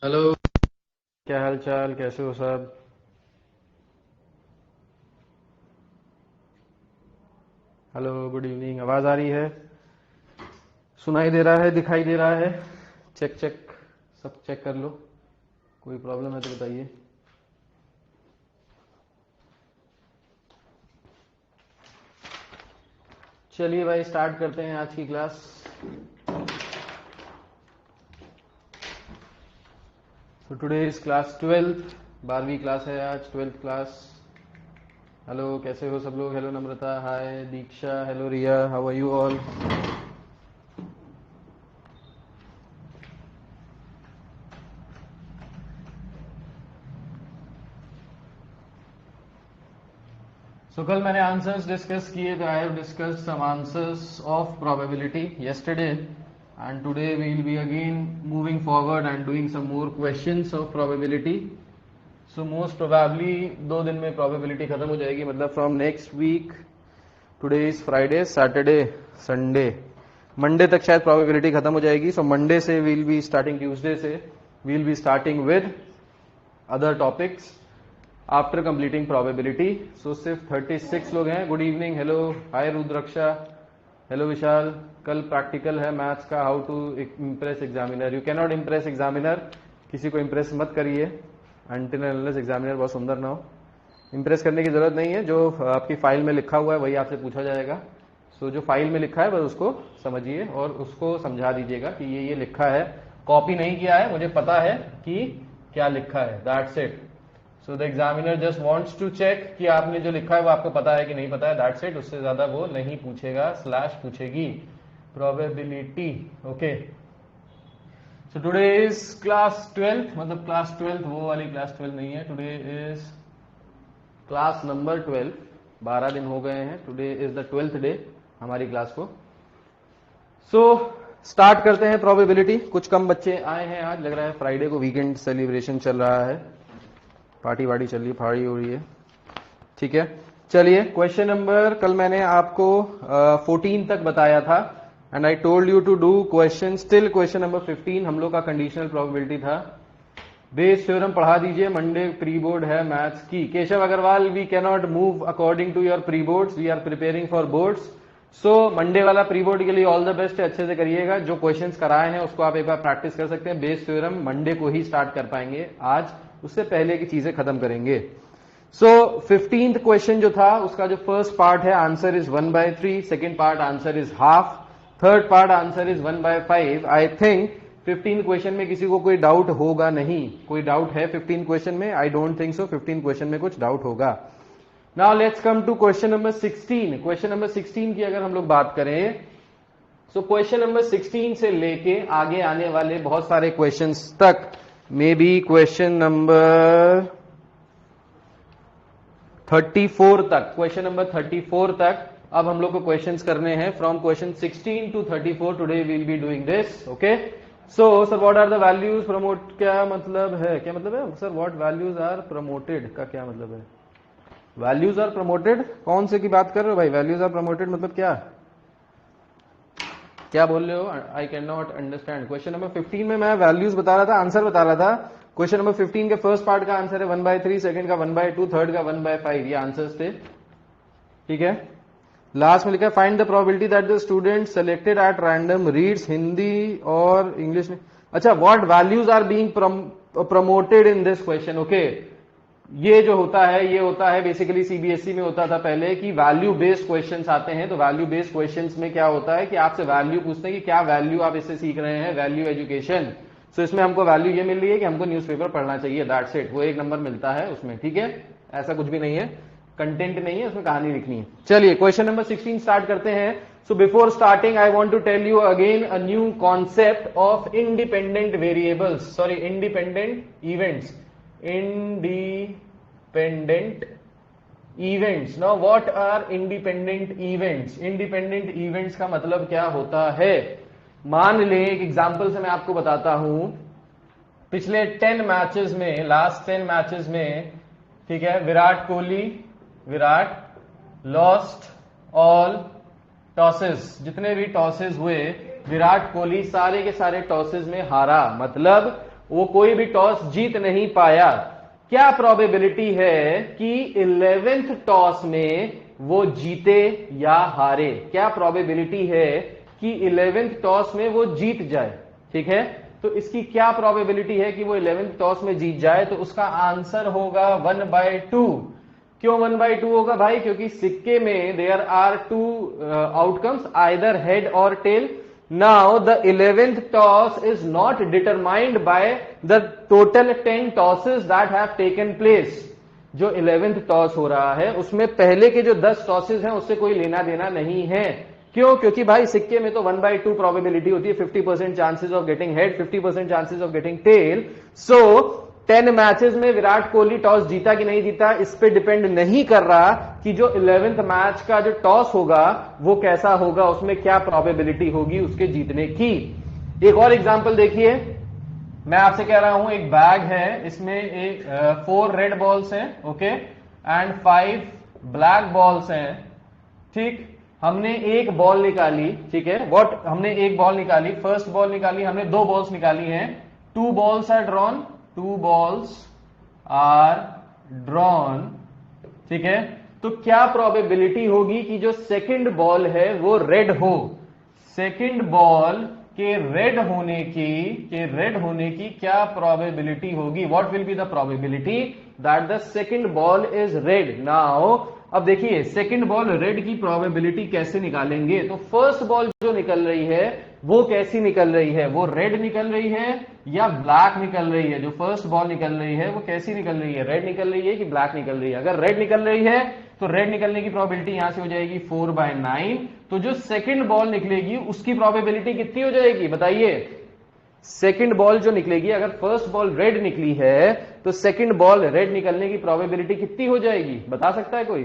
Hello. क्या हाल चाल, कैसे हो सब? Hello, good evening. आवाज आ रही है? सुनाई दे रहा है, दिखाई दे रहा है? चेक चेक, सब चेक कर लो। कोई प्रॉब्लम है तो बताइए। चलिए भाई, स्टार्ट करते हैं आज की क्लास। तो टुडे इज क्लास 12th। 12वीं क्लास है आज, 12th क्लास। हेलो, कैसे हो सब लोग? Hello Namrata, hi Diksha, hello Riya, how are you all? So कल मैंने आंसर्स डिस्कस किए थे। I have discussed some answers of probability yesterday, and today we will be again moving forward and doing some more questions of probability. So most probably 2 दिन में probability खत्म हो जाएगी, मतलब from next week, today is Friday, Saturday, Sunday, Monday तक शायद probability खत्म हो जाएगी. So Monday से we will be starting, Tuesday से we will be starting with other topics after completing probability. So सिर्फ 36 लोग हैं. Good evening, hello, hi Rudraksha, hello Vishal. कल प्रैक्टिकल है मैथ्स का, how to impress examiner. You can not impress examiner. किसी को impress मत करिए अनटिल अनलेस एग्जामिनर बहुत सुंदर ना हो. इम्प्रेस करने की जरूरत नहीं है. जो आपकी फाइल में लिखा हुआ है वही आपसे पूछा जाएगा. सो जो फाइल में लिखा है बस उसको समझिए और उसको समझा दीजिएगा कि ये लिखा है. कॉपी नहीं किया है, मुझे पता है कि क्या लिखा है. That's it. So the examiner just wants to check कि आपने जो लिखा है वो आपको पता है कि नहीं पता है. That's it. उससे ज्यादा वो नहीं पूछेगा / पूछेगी. Probability. Okay. So today is class 12th, मतलब क्लास 12th वो वाली क्लास 12 नहीं है. Today is class number 12. 12 दिन हो गए हैं. Today is the 12th day हमारी क्लास को. सो स्टार्ट करते हैं प्रोबेबिलिटी. कुछ कम बच्चे आए हैं आज, लग रहा है फ्राइडे को वीकेंड सेलिब्रेशन चल रहा है, पार्टी वार्टी चल रही है, फाड़ी हो रही है. ठीक है, चलिए. क्वेश्चन नंबर कल मैंने आपको 14 तक बताया था and I told you to do question till question number 15. हम लोग का कंडीशनल प्रोबेबिलिटी था. बेस थ्योरम पढ़ा दीजिए. मंडे प्री बोर्ड है मैथ्स की. Keshav Agarwal, we can not move according to your pre boards, we are preparing for boards. So Monday वाला pre board के लिए ऑल द बेस्ट है, अच्छे से करिएगा. जो क्वेश्चंस कराए हैं उसको आप एक बार प्रैक्टिस कर सकते हैं. बेस थ्योरम मंडे को ही स्टार्ट कर पाएंगे आज, उससे पहले की चीजें खत्म करेंगे. सो 15th क्वेश्चन जो था उसका जो फर्स्ट पार्ट है answer is 1/3, second part answer is half, third part answer is 1/5. I think 15 question में किसी को कोई डाउट होगा नहीं. कोई डाउट है 15 क्वेश्चन में? I don't think so 15 question में कुछ डाउट होगा. Now let's come to question number 16. Question number 16 की अगर हम लोग बात करें, सो क्वेश्चन नंबर 16 से लेके आगे आने वाले बहुत सारे क्वेश्चंस तक, मे बी क्वेश्चन नंबर 34 तक, क्वेश्चन नंबर 34 तक अब हम लोग को क्वेश्चंस करने हैं. From question 16 to 34 today we will be doing this. Okay. So sir what are the values promote, क्या मतलब है? क्या मतलब है sir? What values are promoted का क्या मतलब है? वैल्यूज आर प्रमोटेड कौन से की बात कर रहे हो भाई? वैल्यूज आर प्रमोटेड मतलब क्या? क्या बोल रहे हो? I can not understand. Question number 15 में मैं वैल्यूज बता रहा था, आंसर बता रहा था. क्वेश्चन नंबर 15 के फर्स्ट पार्ट का आंसर है 1/3, सेकंड का 1/2, थर्ड का 1/5. ये आंसर्स थे. ठीक है. लास्ट में लिखा है find the probability that the student selected at random reads Hindi और इंग्लिश में. अच्छा, what values are being promoted in this question. Okay. ये जो होता है, ये होता है बेसिकली सीबीएसई में होता था पहले कि वैल्यू बेस्ड क्वेश्चंस आते हैं. तो वैल्यू बेस्ड क्वेश्चंस में क्या होता है कि आपसे वैल्यू पूछते हैं कि क्या वैल्यू आप इससे सीख रहे हैं, वैल्यू एजुकेशन. सो इसमें हमको वैल्यू ये मिल रही है कि हमको न्यूज़पेपर पढ़ना चाहिए. That's it. वो 1 नंबर मिलता है उसमें. ठीक है, ऐसा कुछ भी नहीं है, कंटेंट नहीं है उसमें, कहानी लिखनी है. चलिए क्वेश्चन नंबर 16 स्टार्ट करते हैं. So before starting I want to tell you again a new concept of independent variables, sorry independent events. Independent events. Now what are independent events? Independent events का मतलब क्या होता है? मान लें एक एग्जांपल से मैं आपको बताता हूं. पिछले 10 मैचेस में, लास्ट 10 मैचेस में, ठीक है, विराट लॉस्ट ऑल टॉसेस. जितने भी टॉसेस हुए विराट कोहली सारे के सारे टॉसेस में हारा. मतलब वो कोई भी टॉस जीत नहीं पाया, क्या प्रोबेबिलिटी है कि 11th टॉस में वो जीते या हारे? क्या प्रोबेबिलिटी है कि 11th टॉस में वो जीत जाए? ठीक है, तो इसकी क्या प्रोबेबिलिटी है कि वो 11th टॉस में जीत जाए? तो उसका आंसर होगा 1/2। क्यों 1/2 होगा भाई? क्योंकि सिक्के में there are two outcomes, either head or tail. Now the 11th toss is not determined by the total 10 tosses that have taken place. जो 11th टॉस हो रहा है उसमें पहले के जो 10 टॉसेस हैं उससे कोई लेना देना नहीं है। क्यों? क्योंकि भाई सिक्के में तो 1/2 प्रोबेबिलिटी होती है, 50% chances of getting head, 50% chances of getting tail. So 10 matches में विराट कोहली टॉस जीता कि नहीं जीता, इस पे डिपेंड नहीं कर रहा कि जो 11th मैच का जो टॉस होगा वो कैसा होगा, उसमें क्या प्रोबेबिलिटी होगी उसके जीतने की। एक और एग्जांपल देखिए, मैं आपसे कह रहा हूं एक बैग है, इसमें एक 4 रेड बॉल्स हैं, ओके, एंड 5 ब्लैक बॉल्स हैं। ठीक, हमने एक बॉल निकाली, ठीक है, हमने एक बॉल निकाली, फर्स्ट बॉल निकाली, हमने 2 बॉल्स निकाली हैं, 2 balls are drawn, 2 balls are drawn. ठीक है, तो क्या प्रोबेबिलिटी होगी कि जो सेकंड बॉल है वो रेड हो? सेकंड बॉल के रेड होने की क्या प्रोबेबिलिटी होगी? What will be the probability that the second ball is red? Now अब देखिए सेकंड बॉल रेड की प्रोबेबिलिटी कैसे निकालेंगे? तो फर्स्ट बॉल जो निकल रही है वो कैसी निकल रही है? वो रेड निकल रही है या ब्लैक निकल रही है? जो फर्स्ट बॉल निकल रही है वो कैसी निकल रही है? रेड निकल रही है कि ब्लैक निकल रही है? अगर रेड निकल रही है तो रेड निकलने की प्रोबेबिलिटी यहां से हो जाएगी 4/9। तो जो सेकंड बॉल निकलेगी उसकी प्रोबेबिलिटी कितनी हो जाएगी बताइए? सेकंड बॉल जो निकलेगी, अगर फर्स्ट बॉल रेड निकली है तो सेकंड बॉल रेड निकलने की प्रोबेबिलिटी कितनी हो जाएगी? बता सकता है कोई?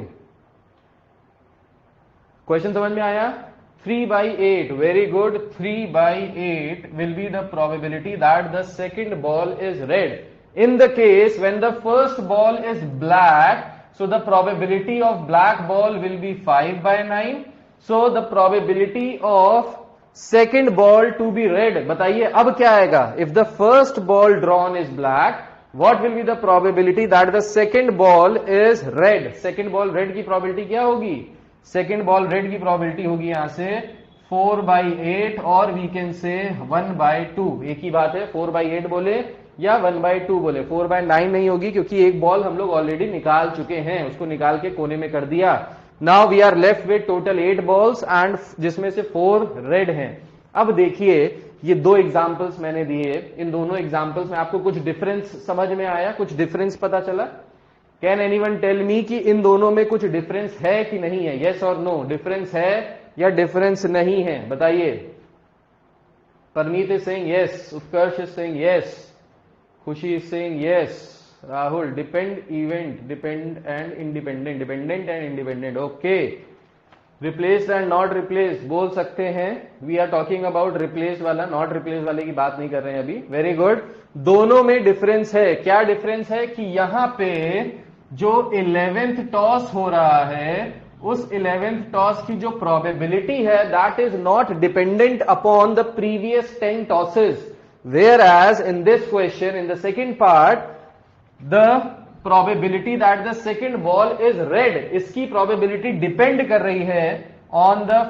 क्वेश्चन समझ में आया? 3/8, very good. 3/8 will be the probability that the second ball is red. In the case when the first ball is black, so the probability of black ball will be 5/9. So the probability of second ball to be red, बताइए अब क्या आएगा? If the first ball drawn is black, what will be the probability that the second ball is red? Second ball red की probability क्या होगी? Second ball red की probability होगी यहां से 4/8 और वी कैन से 1/2। एक ही बात है, 4/8 बोले या 1/2 बोले, 4/9 नहीं होगी क्योंकि एक बॉल हम लोग ऑलरेडी निकाल चुके हैं, उसको निकाल के कोने में कर दिया। Now we are left with total 8 balls and जिसमें से 4 रेड हैं। अब देखिए ये 2 एग्जांपल्स मैंने दिए, इन दोनों एग्जांपल्स में आपको कुछ डिफरेंस समझ में आया? कुछ डिफरेंस पता चला? कैन एनीवन टेल मी कि इन दोनों में कुछ डिफरेंस है कि नहीं है? यस और नो, डिफरेंस है या डिफरेंस नहीं है? बताइए। Parmeet is saying yes, Utkarsh is saying yes, Khushi is saying yes, Rahul depend, event, depend and independent, dependent and independent, okay. Replaced and not replaced बोल सकते हैं। We are talking about replaced वाला, नॉट रिप्लेस्ड वाले की बात नहीं कर रहे हैं अभी। वेरी गुड, दोनों में डिफरेंस है। क्या डिफरेंस है? कि यहां पे जो 11th टॉस हो रहा है उस 11th टॉस की जो प्रोबेबिलिटी है that is not dependent upon the previous 10 tosses, whereas in this question in the second part the probability that the second ball is red, इसकी प्रोबेबिलिटी डिपेंड कर रही है ऑन द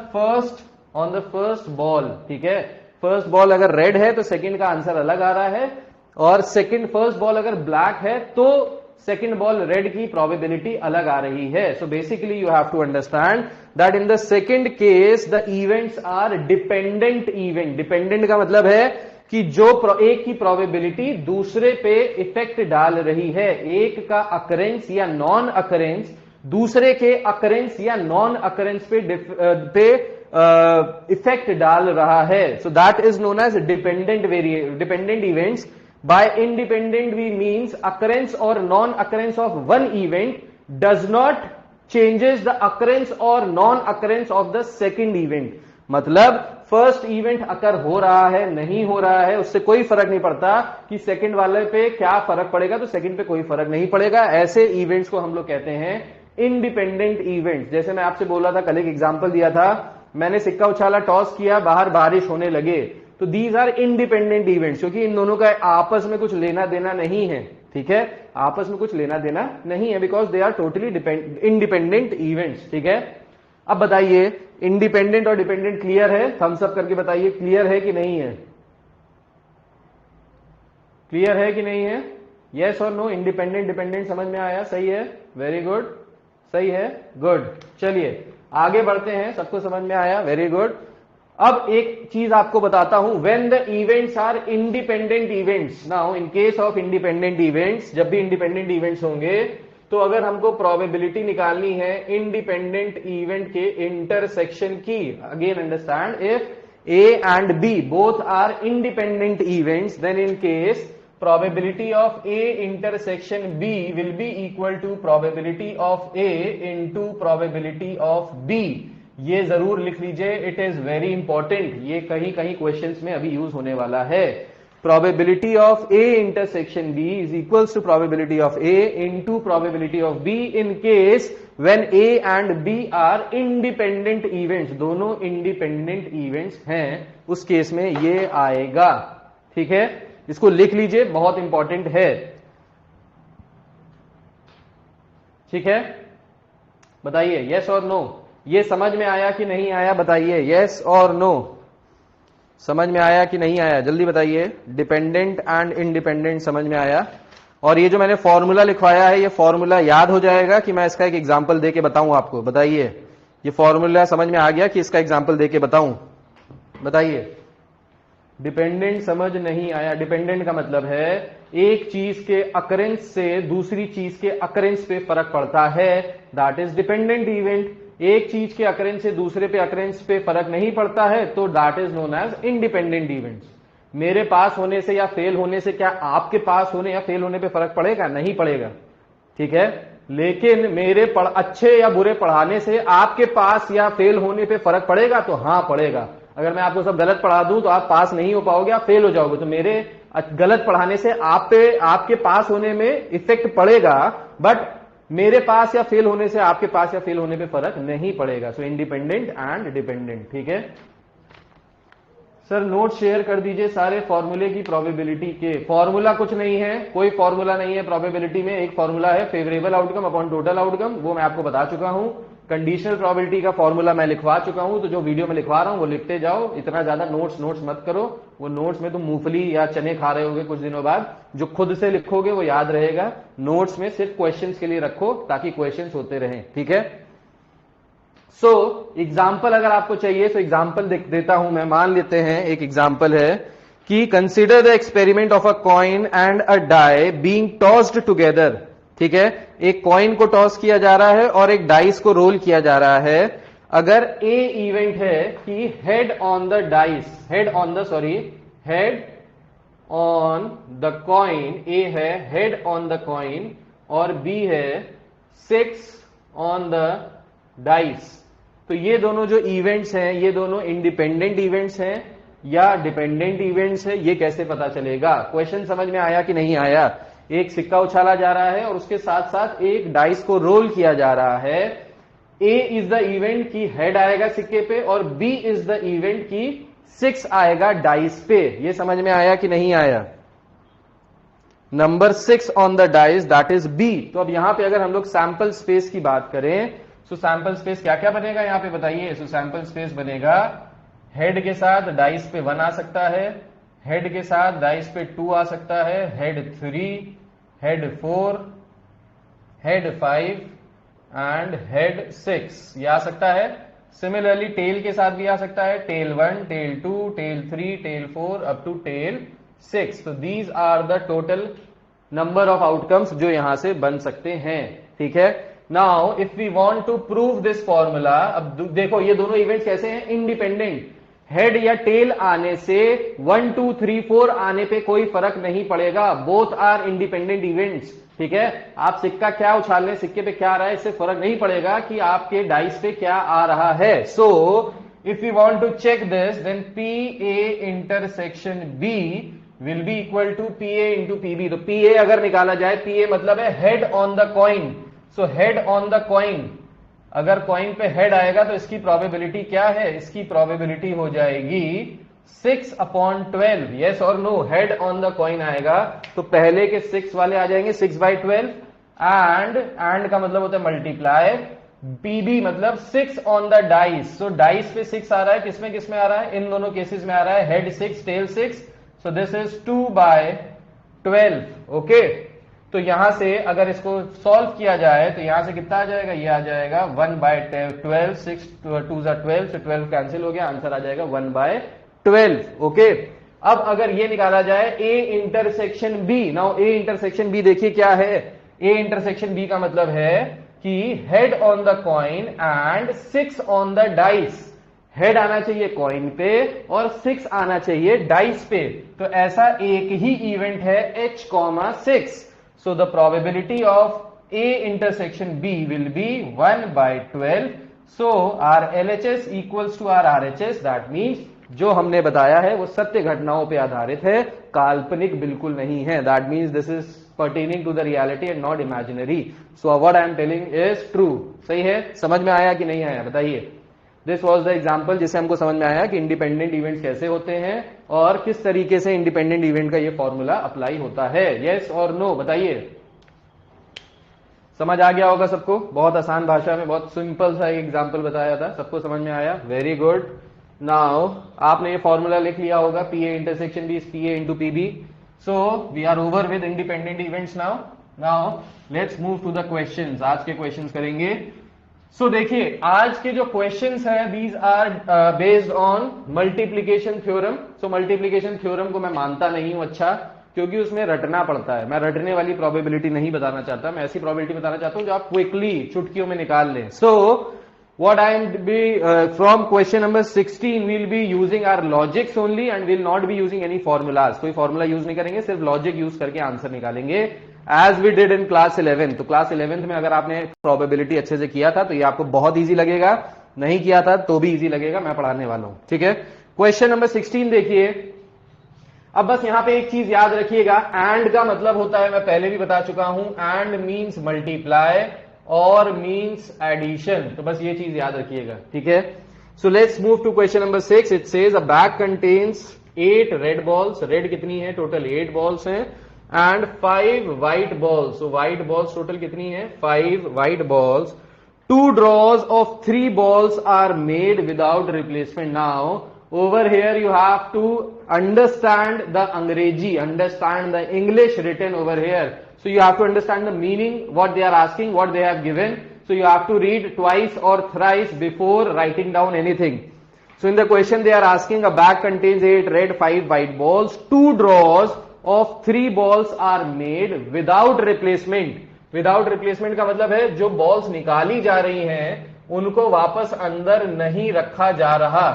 फर्स्ट बॉल। ठीक है, first ball अगर red है तो second का आंसर अलग आ रहा है, और फर्स्ट बॉल अगर ब्लैक है तो सेकेंड बॉल रेड की प्रोबेबिलिटी अलग आ रही है। So basically you have to understand that in the second case the events are dependent event. Dependent का मतलब है कि जो एक की प्रोबेबिलिटी दूसरे पे इफेक्ट डाल रही है, एक का अकरेंस या नॉन अकरेंस दूसरे के अकरेंस या नॉन अकरेंस पे इफेक्ट डाल रहा है। सो that is known age dependent events. By independent we means occurrence or non-occurrence of one event does not changes the occurrence or non-occurrence of the second event. मतलब first event occur हो रहा है नहीं हो रहा है उससे कोई फर्क नहीं पड़ता कि सेकंड वाले पे क्या फर्क पड़ेगा, तो सेकंड पे कोई फर्क नहीं पड़ेगा। ऐसे इवेंट्स को हम लोग कहते हैं इंडिपेंडेंट इवेंट्स। जैसे मैं आपसे बोला था, कल एक एग्जांपल दिया था, मैंने सिक्का उछाला, टॉस किया, बाहर बारिश होने लगे, तो दीज आर इंडिपेंडेंट इवेंट्स, क्योंकि इन दोनों का आपस में कुछ लेना देना नहीं है, ठीक है, आपस में कुछ लेना देना नहीं है, because they are totally independent events, ठीक है। अब बताइए इंडिपेंडेंट और डिपेंडेंट क्लियर है? थम्स अप करके बताइए क्लियर है कि नहीं है, क्लियर है कि नहीं है? यस और नो, इंडिपेंडेंट डिपेंडेंट समझ में आया? सही है, वेरी गुड, सही है, गुड। चलिए आगे बढ़ते हैं, सबको समझ में आया, वेरी गुड। अब एक चीज आपको बताता हूं, when the events are independent events, now in case of independent events, जब भी इंडिपेंडेंट इवेंट्स होंगे तो अगर हमको प्रोबेबिलिटी निकालनी है इंडिपेंडेंट इवेंट के इंटरसेक्शन की, again understand, if A and B both are independent events, then in case probability of A intersection B will be equal to probability of A into probability of B। ये जरूर लिख लीजिए, it is very important, ये कहीं कहीं questions में अभी use होने वाला है। probability of A intersection B is equals to probability of A into probability of B in case when A and B are independent events, दोनों independent events हैं, उस केस में ये आएगा, ठीक है, इसको लिख लीजिए, बहुत इंपॉर्टेंट है, ठीक है। बताइए यस और नो, ये समझ में आया कि नहीं आया? बताइए यस और नो, समझ में आया कि नहीं आया? जल्दी बताइए। डिपेंडेंट एंड इंडिपेंडेंट समझ में आया? और ये जो मैंने फॉर्मूला लिखवाया है, ये फॉर्मूला याद हो जाएगा कि मैं इसका एक एग्जाम्पल देके बताऊं आपको? बताइए, ये फॉर्मूला समझ में आ गया कि इसका एग्जाम्पल देके बताऊं? बताइए। डिपेंडेंट समझ नहीं आया? डिपेंडेंट का मतलब है एक चीज के अकरेंस से दूसरी चीज के अकरेंस पे फर्क पड़ता है, दैट इज डिपेंडेंट इवेंट। एक चीज के अकरेंस से दूसरे पे अकरेंस पे फर्क नहीं पड़ता है तो that is known as independent events. मेरे पास होने से या फेल होने से क्या आपके पास होने या फेल होने पे फर्क पड़ेगा? नहीं पड़ेगा, ठीक है। लेकिन मेरे अच्छे या बुरे पढ़ाने से आपके पास या फेल होने पे फर्क पड़ेगा? तो हाँ पड़ेगा। अगर मैं आपको सब गलत पढ़ा दूं तो आप पास नहीं हो पाओगे, आप फेल हो जाओगे। तो मेरे गलत पढ़ाने से आपके पास होने में इफेक्ट पड़ेगा, बट मेरे पास या फेल होने से आपके पास या फेल होने पे फर्क नहीं पड़ेगा। सो इंडिपेंडेंट एंड डिपेंडेंट, ठीक है। सर नोट शेयर कर दीजिए सारे फॉर्मूले की प्रोबेबिलिटी के। फॉर्मूला कुछ नहीं है, कोई फॉर्मूला नहीं है प्रोबेबिलिटी में। एक फॉर्मूला है favourable outcome upon total outcome, वो मैं आपको बता चुका हूं। कंडीशनल प्रोबेबिलिटी का फॉर्मूला मैं लिखवा चुका हूं, तो जो वीडियो में लिखवा रहा हूं वो लिखते जाओ, इतना ज्यादा नोट्स मत करो। वो नोट्स में तुम मूंगफली या चने खा रहे होगे कुछ दिनों बाद। जो खुद से लिखोगे वो याद रहेगा, नोट्स में सिर्फ क्वेश्चंस के लिए रखो ताकि क्वेश्चंस होते रहें, ठीक है। सो एग्जाम्पल अगर आपको चाहिए तो एग्जाम्पल देता हूं मैं। मान लेते हैं एक एग्जाम्पल है कि consider the experiment of a coin and a die being tossed together, ठीक है। एक कॉइन को टॉस किया जा रहा है और एक डाइस को रोल किया जा रहा है। अगर ए इवेंट है कि हेड ऑन द कॉइन, ए है हेड ऑन द कॉइन और बी है 6 ऑन द डाइस, तो ये दोनों जो इवेंट्स हैं ये दोनों इंडिपेंडेंट इवेंट्स हैं या डिपेंडेंट इवेंट्स है, ये कैसे पता चलेगा? क्वेश्चन समझ में आया कि नहीं आया? एक सिक्का उछाला जा रहा है और उसके साथ साथ एक डाइस को रोल किया जा रहा है। ए इज द इवेंट की हेड आएगा सिक्के पे और बी इज द इवेंट की 6 आएगा डाइस पे। ये समझ में आया कि नहीं आया? Number 6 on the dice that is B. तो अब यहां पे अगर हम लोग सैंपल स्पेस की बात करें तो सैंपल स्पेस क्या क्या बनेगा यहां पे बताइए? सो सैंपल स्पेस बनेगा हेड के साथ डाइस पे 1 आ सकता है, हेड के साथ डाइस पे 2 आ सकता है, head 3, head 4, head 5 and head 6 ये आ सकता है। सिमिलरली टेल के साथ भी आ सकता है, tail 1, tail 2, tail 3, tail 4 up to tail 6। तो these are the total number of outcomes जो यहां से बन सकते हैं, ठीक है। Now if we want to prove this formula, अब देखो ये दोनों इवेंट्स कैसे हैं? इंडिपेंडेंट। हेड या टेल आने से 1, 2, 3, 4 आने पे कोई फर्क नहीं पड़ेगा, बोथ आर इंडिपेंडेंट इवेंट्स, ठीक है। आप सिक्का क्या उछाल रहे हैं, सिक्के पे क्या आ रहा है, इससे फर्क नहीं पड़ेगा कि आपके डाइस पे क्या आ रहा है। So if you want to check this then P A intersection B will be equal to P A into P B. तो पी ए अगर निकाला जाए, पी ए मतलब है head on the coin, so head on the coin, अगर coin पे head आएगा तो इसकी प्रोबेबिलिटी क्या है? इसकी प्रोबेबिलिटी हो जाएगी 6/12, यस और no, head on the coin आएगा तो पहले के 6 वाले आ जाएंगे 6/12, एंड का मतलब होता है मल्टीप्लाई, पीबी मतलब 6 on the dice, so dice पे 6 आ रहा है, किसमें किसमें आ रहा है, इन दोनों केसेस में आ रहा है, head 6 tail 6, so this is 2/12, okay. तो यहां से अगर इसको सॉल्व किया जाए तो यहां से कितना आ जाएगा, ये आ जाएगा 1/12, 6 2 12, so 12 कैंसिल हो गया, आंसर आ जाएगा 1/12, ओके। अब अगर ये निकाला जाए A intersection B, now A intersection B देखिए क्या है, ए इंटरसेक्शन बी का मतलब है कि head on the coin and 6 on the dice, head आना चाहिए कॉइन पे और 6 आना चाहिए डाइस पे, तो ऐसा एक ही इवेंट है H, 6, so the probability of A intersection B will be 1/12, so our LHS equals to our RHS, that means जो हमने बताया है वो सत्य घटनाओं पे आधारित है, काल्पनिक बिल्कुल नहीं है, that means this is pertaining to the reality and not imaginary, so what I am telling is true, सही है, समझ में आया कि नहीं आया बताइए। दिस वॉज द एग्जाम्पल जिससे हमको समझ में आया कि इंडिपेंडेंट इवेंट कैसे होते हैं और किस तरीके से इंडिपेंडेंट इवेंट का ये फॉर्मूला अप्लाई होता है, यस और नो बताइए। समझ आ गया होगा सबको, बहुत आसान भाषा में बहुत सिंपल सा एक एग्जाम्पल बताया था, सबको समझ में आया, वेरी गुड। नाउ आपने ये फॉर्मूला लिख लिया होगा, P A intersection B is P A into P B, so we are over with independent events now let's move to the questions, आज के क्वेश्चंस करेंगे। सो देखिए आज के जो क्वेश्चंस हैं these are based on multiplication theorem. So multiplication theorem को मैं मानता नहीं हूं अच्छा, क्योंकि उसमें रटना पड़ता है, मैं रटने वाली प्रोबेबिलिटी नहीं बताना चाहता, मैं ऐसी प्रोबेबिलिटी बताना चाहता हूं जो आप क्विकली चुटकियों में निकाल लें। सो what I am be from question number 16 we'll be using our logics only and will not be using any formulas, कोई फॉर्मूला यूज नहीं करेंगे, सिर्फ लॉजिक यूज करके आंसर निकालेंगे as we did in class 11। तो क्लास 11th में अगर आपने प्रोबेबिलिटी अच्छे से किया था तो ये आपको बहुत इजी लगेगा, नहीं किया था तो भी इजी लगेगा, मैं पढ़ाने वाला हूं, ठीक है। क्वेश्चन नंबर 16 देखिए, अब बस यहां पे एक चीज याद रखिएगा, एंड का मतलब होता है, मैं पहले भी बता चुका हूं, एंड मींस मल्टीप्लाई और मींस एडिशन, तो बस ये चीज याद रखिएगा, ठीक है। So let's move to question number 6। It says a bag contains 8 red balls, red कितनी है, टोटल 8 बॉल्स हैं, and 5 white balls, so white balls total कितनी है, 5 white balls. 2 draws of 3 balls are made without replacement। Now over here you have to understand the Angrezi, understand the English written over here, so you have to understand the meaning, what they are asking, what they have given, so you have to read twice or thrice before writing down anything। So in the question they are asking a bag contains 8 red 5 white balls, 2 draws of 3 balls are made without replacement। Without replacement का मतलब है जो balls निकाली जा रही हैं उनको वापस अंदर नहीं रखा जा रहा।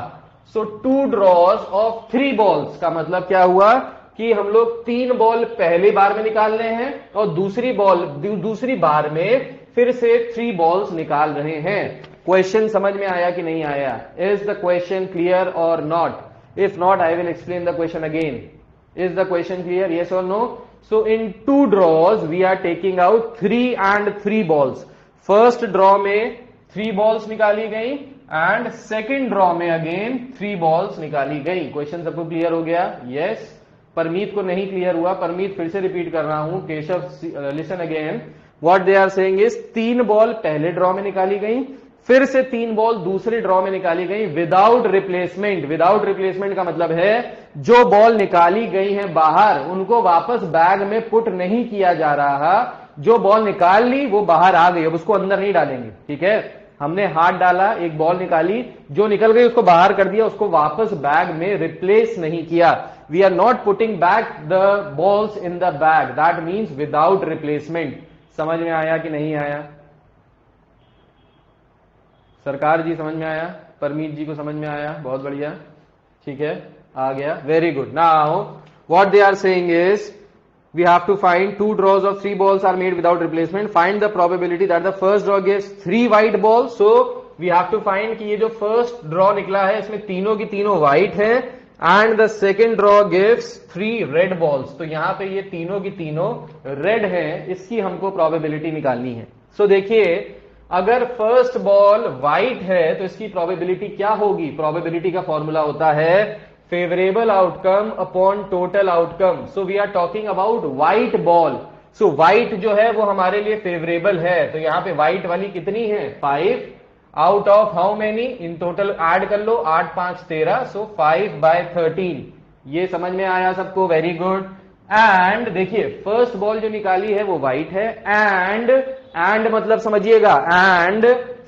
सो 2 draws of 3 balls का मतलब क्या हुआ कि हम लोग 3 बॉल पहली बार में निकाल रहे हैं और दूसरी बार में फिर से 3 बॉल्स निकाल रहे हैं। क्वेश्चन समझ में आया कि नहीं आया? इज द क्वेश्चन क्लियर और not? If not I will explain the question again. Is the question clear, yes or no? So in 2 draws we are taking out 3 and 3 balls। First draw में 3 balls निकाली गई and second draw में again 3 balls निकाली गई। Question सबको clear हो गया? Yes. Parmeet को नहीं क्लियर हुआ, परमीत फिर से रिपीट कर रहा हूं, Keshav listen again. What they are saying is 3 ball पहले ड्रॉ में निकाली गई, फिर से 3 बॉल दूसरे ड्रॉ में निकाली गई विदाउट रिप्लेसमेंट। विदाउट रिप्लेसमेंट का मतलब है जो बॉल निकाली गई है बाहर उनको वापस बैग में पुट नहीं किया जा रहा। जो बॉल निकाल ली वो बाहर आ गई, अब उसको अंदर नहीं डालेंगे, ठीक है। हमने हाथ डाला, एक बॉल निकाली, जो निकल गई उसको बाहर कर दिया, उसको वापस बैग में रिप्लेस नहीं किया। We are not putting back the balls in the bag, that means without replacement. समझ में आया कि नहीं आया? सरकार जी समझ में आया? परमीत जी को समझ में आया? बहुत बढ़िया, ठीक है, आ गया, very good. Now what they are saying is we have to find 2 draws of 3 balls are made without replacement। Find the probability that the first draw gives 3 white balls। So we have to find कि ये जो first draw निकला है इसमें तीनों की तीनों white है and the second draw gives 3 red balls. तो यहां पे ये तीनों की तीनों रेड है, इसकी हमको प्रोबेबिलिटी निकालनी है। सो देखिए अगर फर्स्ट बॉल व्हाइट है तो इसकी प्रोबेबिलिटी क्या होगी? प्रोबेबिलिटी का फॉर्मूला होता है favorable outcome upon total outcome. So we are talking about white ball. So white जो है वो हमारे लिए favorable है, तो यहां पे white वाली कितनी है 5 out of how many in total add कर लो 8 5 13, so 5/13. ये समझ में आया सबको? Very good. एंड देखिए फर्स्ट बॉल जो निकाली है वो व्हाइट है, एंड मतलब समझिएगा, एंड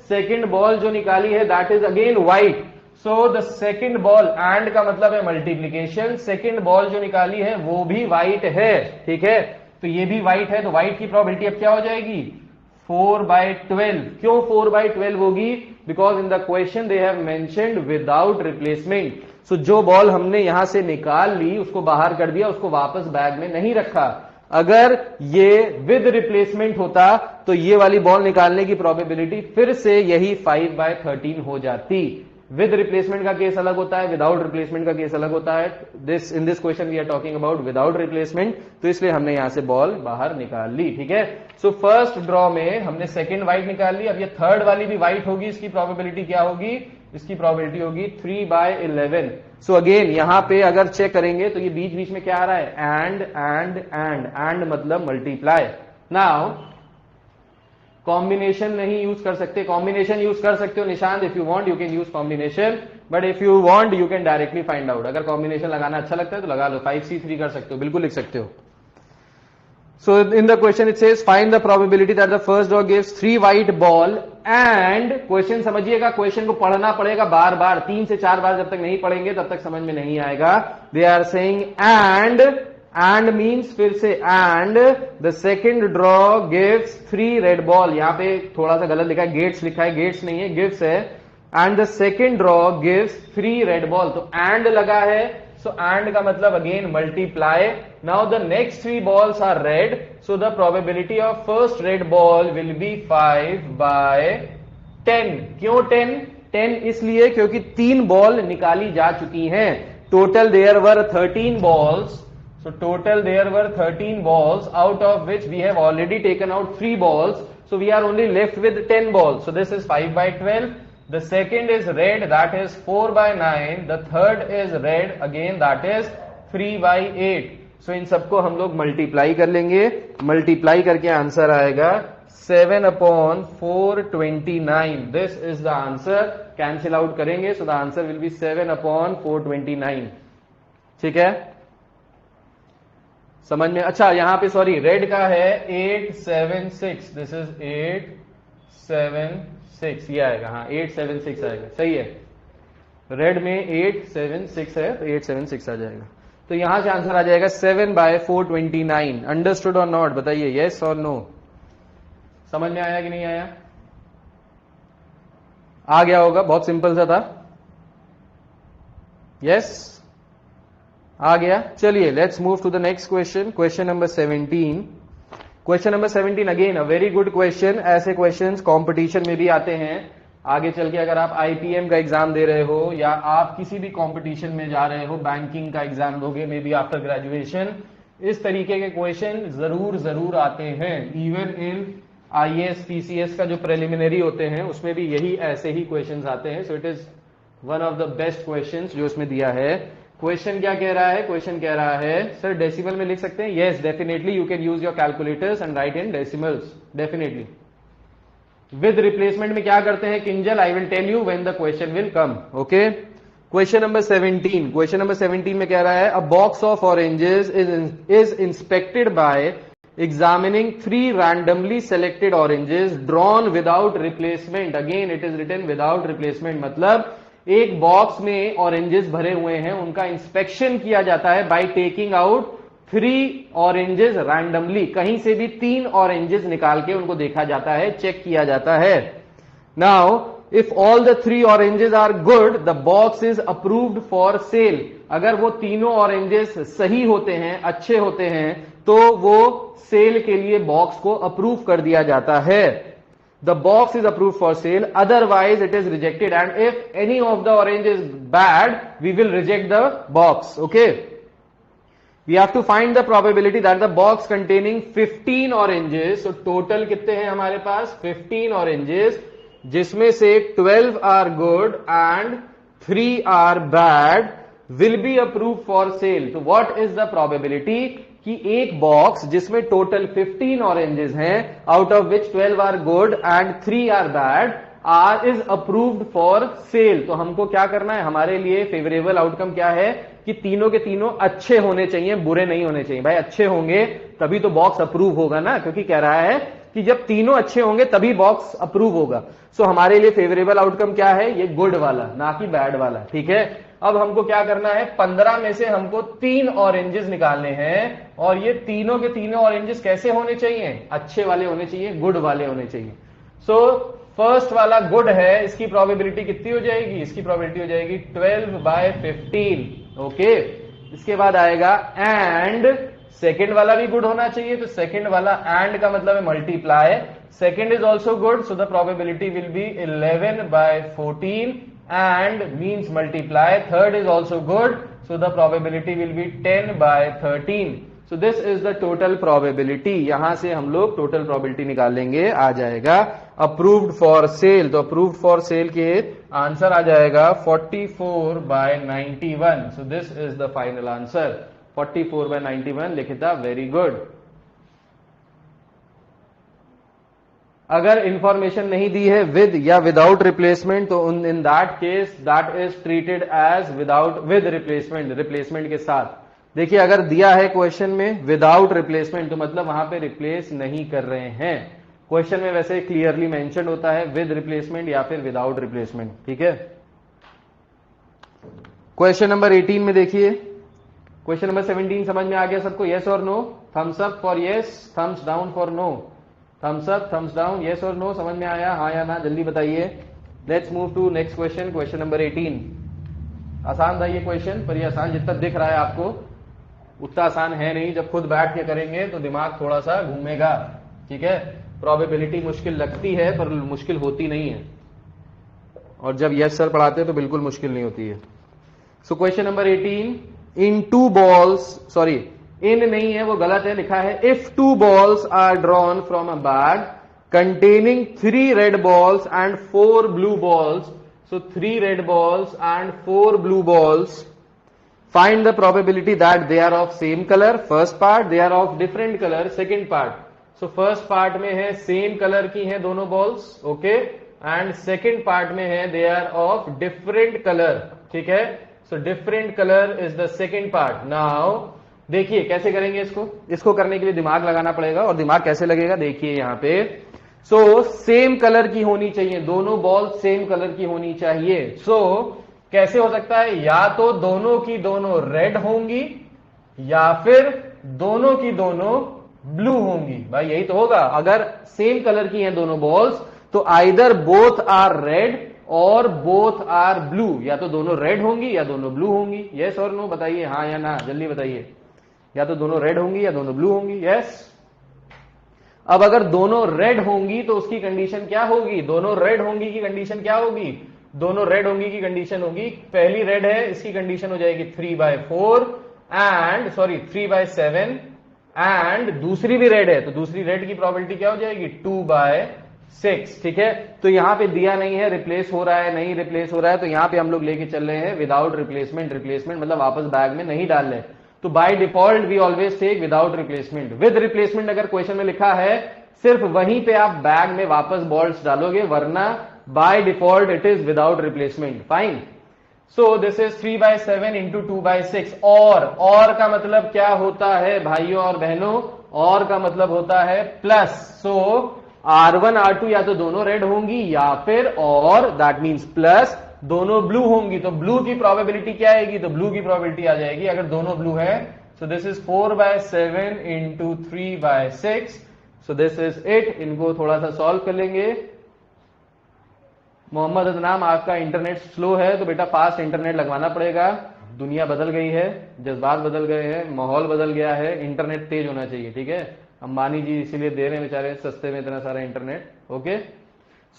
सेकंड बॉल जो निकाली है that is again white. So the second ball, and का मतलब है मल्टीप्लीकेशन, सेकंड बॉल जो निकाली है वो भी व्हाइट है. ठीक है, तो ये भी व्हाइट है, तो व्हाइट की प्रोबेबिलिटी अब क्या हो जाएगी 4/12. क्यों 4/12 होगी? Because in the question they have mentioned without replacement. So जो बॉल हमने यहां से निकाल ली उसको बाहर कर दिया, उसको वापस बैग में नहीं रखा. अगर ये विद रिप्लेसमेंट होता तो ये वाली बॉल निकालने की प्रोबेबिलिटी फिर से यही 5/13 हो जाती. विद रिप्लेसमेंट का केस अलग होता है, विदाउट रिप्लेसमेंट का केस अलग होता है. In this question we are talking about without replacement, तो इसलिए हमने यहां से बॉल बाहर निकाल ली. ठीक है, सो फर्स्ट ड्रॉ में हमने सेकंड व्हाइट निकाल ली. अब ये थर्ड वाली भी व्हाइट होगी, इसकी प्रोबेबिलिटी क्या होगी? इसकी प्रोबेबिलिटी होगी 3/11. सो अगेन यहां पे अगर चेक करेंगे तो ये बीच बीच में क्या आ रहा है? एंड मतलब मल्टीप्लाई. नाउ कॉम्बिनेशन नहीं यूज कर सकते, कॉम्बिनेशन यूज कर सकते हो Nishant, if you want you can use combination, but if you want you can directly find out. अगर कॉम्बिनेशन लगाना अच्छा लगता है तो लगा लो, 5C3 कर सकते हो, बिल्कुल लिख सकते हो. So in the question it says find the probability that the first draw gives 3 white ball and question समझिएगा, क्वेश्चन को पढ़ना पड़ेगा बार बार, 3 से 4 बार जब तक नहीं पढ़ेंगे तब तक समझ में नहीं आएगा. They are saying and means फिर से and the second draw gives 3 red ball. यहां पे थोड़ा सा गलत लिखा है, गेट्स लिखा है, गेट्स नहीं है गिव्स है. and the second draw gives 3 red ball, तो and लगा है, so and का मतलब again multiply. Now the next 3 balls are red, so the probability of first red ball will be 5/10. क्यों 10? 10 इसलिए क्योंकि 3 बॉल निकाली जा चुकी हैं. Total there were 13 balls. So total there were 13 balls, out of which we have already taken out 3 balls. So we are only left with 10 balls. So this is 5/12. The second is red, that is 4/9. The third is red, again that is 3/8. So इन सबको हम लोग multiply कर लेंगे, multiply करके answer आएगा 7/429. This is the answer. Cancel out करेंगे, so the answer will be 7/429. ठीक है, समझ में? अच्छा यहां पे सॉरी रेड का है 876. दिस इज 876, ये आएगा, हाँ 876 आएगा, सही है. रेड में 876 है तो 876 आ जाएगा. तो यहां से आंसर आ जाएगा 7/429. अंडरस्टूड और नॉट? बताइए यस और नो. समझ में आया कि नहीं आया? आ गया होगा, बहुत सिंपल सा था. यस आ गया. चलिए let's move to the next question. Question number 17. Question number 17 again a very good question. ऐसे क्वेश्चंस कंपटीशन में भी आते हैं. आगे चल के अगर आप आईपीएम का एग्जाम दे रहे हो या आप किसी भी कंपटीशन में जा रहे हो, बैंकिंग का एग्जाम दोगे मे बी आफ्टर ग्रेजुएशन, इस तरीके के क्वेश्चन जरूर आते हैं. इवन इन आईएएस पीसीएस का जो प्रिलिमिनरी होते हैं उसमें भी यही ऐसे ही क्वेश्चंस आते हैं. So it is one of the best questions जो इसमें दिया है. क्वेश्चन क्या कह रहा है? क्वेश्चन कह रहा है सर डेसिमल में लिख सकते हैं? Yes definitely, you can use your calculators and write in decimals, definitely. With replacement में क्या करते हैं Kinjal? I will tell you when the question will come. Okay, question number 17. Question number 17 में कह रहा है a box of oranges is inspected by examining 3 randomly selected oranges drawn without replacement. Again it is written without replacement, मतलब एक box में oranges भरे हुए हैं, उनका इंस्पेक्शन किया जाता है by taking out 3 oranges randomly. कहीं से भी 3 ऑरेंजेस निकाल के उनको देखा जाता है, चेक किया जाता है. Now if all the 3 oranges are good the box is approved for sale. अगर वो तीनों ऑरेंजेस सही होते हैं, अच्छे होते हैं, तो वो सेल के लिए बॉक्स को अप्रूव कर दिया जाता है. The box is approve for sale, otherwise it is rejected. And if any of the orange is bad we will reject the box. Okay, we have to find the probability that the box containing 15 oranges. तो total कितने हैं हमारे पास? 15 oranges, जिसमें से 12 are good and 3 are bad. Will be approve for sale. तो what is the probability कि एक बॉक्स जिसमें टोटल 15 ऑरेंजेस हैं, out of which 12 are good and 3 are bad, is approved for sale. तो हमको क्या करना है, हमारे लिए फेवरेबल आउटकम क्या है कि तीनों के तीनों अच्छे होने चाहिए, बुरे नहीं होने चाहिए। भाई अच्छे होंगे तभी तो बॉक्स अप्रूव होगा ना, क्योंकि कह रहा है कि जब तीनों अच्छे होंगे तभी बॉक्स अप्रूव होगा। सो हमारे लिए फेवरेबल आउटकम क्या है, ये गुड वाला, ना कि बैड वाला। ठीक है, अब हमको क्या करना है, 15 में से हमको 3 ऑरेंजेस निकालने हैं, और ये तीनों के तीनों ऑरेंजेस कैसे होने चाहिए, अच्छे वाले होने चाहिए, गुड वाले होने चाहिए। सो फर्स्ट वाला गुड है, इसकी प्रोबेबिलिटी कितनी हो जाएगी, इसकी प्रोबेबिलिटी हो जाएगी 12/15। ओके, इसके बाद आएगा एंड सेकेंड वाला भी गुड होना चाहिए, तो सेकेंड वाला एंड का मतलब है multiply, second is also good, so the probability will B 11/14 and means multiply. Third is also good, so the probability will be 10/13. So this is the total probability. यहां से हम लोग total probability निकालेंगे, आ जाएगा approved for sale। तो approved for sale के answer आ जाएगा 44/91। So this is the final answer, 44/91। लिखिता, very good। अगर इंफॉर्मेशन नहीं दी है विद या विदाउट रिप्लेसमेंट, तो in that case that is treated as without with replacement, replacement के साथ। देखिए अगर दिया है क्वेश्चन में विदाउट रिप्लेसमेंट, तो मतलब वहां पे रिप्लेस नहीं कर रहे हैं। क्वेश्चन में वैसे क्लियरली मेंशन होता है विद रिप्लेसमेंट या फिर विदाउट रिप्लेसमेंट। ठीक है, क्वेश्चन नंबर 18 में देखिए, क्वेश्चन नंबर 17 समझ में आ गया सबको, यस और no? Thumbs up for yes, thumbs down for no. Thumbs up, thumbs down, yes और नो, समझ में आया, हाँ या ना, जल्दी बताइए। Let's move to next question, question number 18। आसान था ये क्वेश्चन, पर ये आसान जितना दिख रहा है आपको उतना आसान है नहीं। जब खुद बैठ के करेंगे तो दिमाग थोड़ा सा घूमेगा। ठीक है, प्रोबेबिलिटी मुश्किल लगती है पर मुश्किल होती नहीं है, और जब यस सर पढ़ाते हैं तो बिल्कुल मुश्किल नहीं होती है। So question number 18, in 2 balls, sorry in नहीं है वो गलत है, लिखा है if 2 balls are drawn from a bag containing 3 red balls and 4 blue balls, so 3 red balls and 4 blue balls, find the probability that they are of same color, first part, they are of different color, second part। so first part में है same colour की हैं दोनों balls, okay, and second part में है they are of different colour. ठीक है, so different colour is the second part. Now देखिए कैसे करेंगे इसको करने के लिए दिमाग लगाना पड़ेगा, और दिमाग कैसे लगेगा देखिए यहां पे। सो सेम कलर की होनी चाहिए, दोनों बॉल सेम कलर की होनी चाहिए। सो कैसे हो सकता है, या तो दोनों की दोनों रेड होंगी या फिर दोनों की दोनों ब्लू होंगी। भाई यही तो होगा, अगर सेम कलर की हैं दोनों बॉल्स तो आइदर बोथ आर रेड और बोथ आर ब्लू, या तो दोनों रेड होंगी या दोनों ब्लू होंगी। यस और नो बताइए, हाँ या ना, जल्दी बताइए। या तो दोनों रेड होंगी या दोनों ब्लू होंगी। यस, अब अगर दोनों रेड होंगी तो उसकी कंडीशन क्या होगी, दोनों रेड होंगी की कंडीशन क्या होगी, दोनों रेड होंगी की कंडीशन होगी, पहली रेड है इसकी कंडीशन हो जाएगी 3/4 एंड 3/7, एंड दूसरी भी रेड है तो दूसरी रेड की प्रोबेबिलिटी क्या हो जाएगी 2/6। ठीक है, तो यहां पे दिया नहीं है रिप्लेस हो रहा है नहीं रिप्लेस हो रहा है, तो यहां पे हम लोग लेके चल रहे हैं विदाउट रिप्लेसमेंट। रिप्लेसमेंट मतलब वापस बैग में नहीं डाल रहे, तो by default we always take without replacement. With replacement अगर क्वेश्चन में लिखा है सिर्फ वहीं पे आप बैग में वापस बॉल्स डालोगे, वरना by default it is without replacement. Fine, so this is 3/7 into 2/6। और का मतलब क्या होता है भाइयों और बहनों, और का मतलब होता है प्लस। सो R1 R2 या तो दोनों रेड होंगी या फिर और, दैट मीन्स प्लस दोनों ब्लू होंगी, तो ब्लू की प्रोबेबिलिटी क्या आएगी, तो ब्लू की प्रोबेबिलिटी आ जाएगी अगर दोनों ब्लू है। So this is 4/7 into 3/6, so this is it. इनको थोड़ा सा सॉल्व कर लेंगे। मोहम्मद अदनाम, आपका इंटरनेट स्लो है तो बेटा फास्ट इंटरनेट लगवाना पड़ेगा। दुनिया बदल गई है, जज्बात बदल गए हैं, माहौल बदल गया है, इंटरनेट तेज होना चाहिए। ठीक है, अंबानी जी इसीलिए दे रहे हैं बेचारे सस्ते में इतना सारा इंटरनेट। ओके,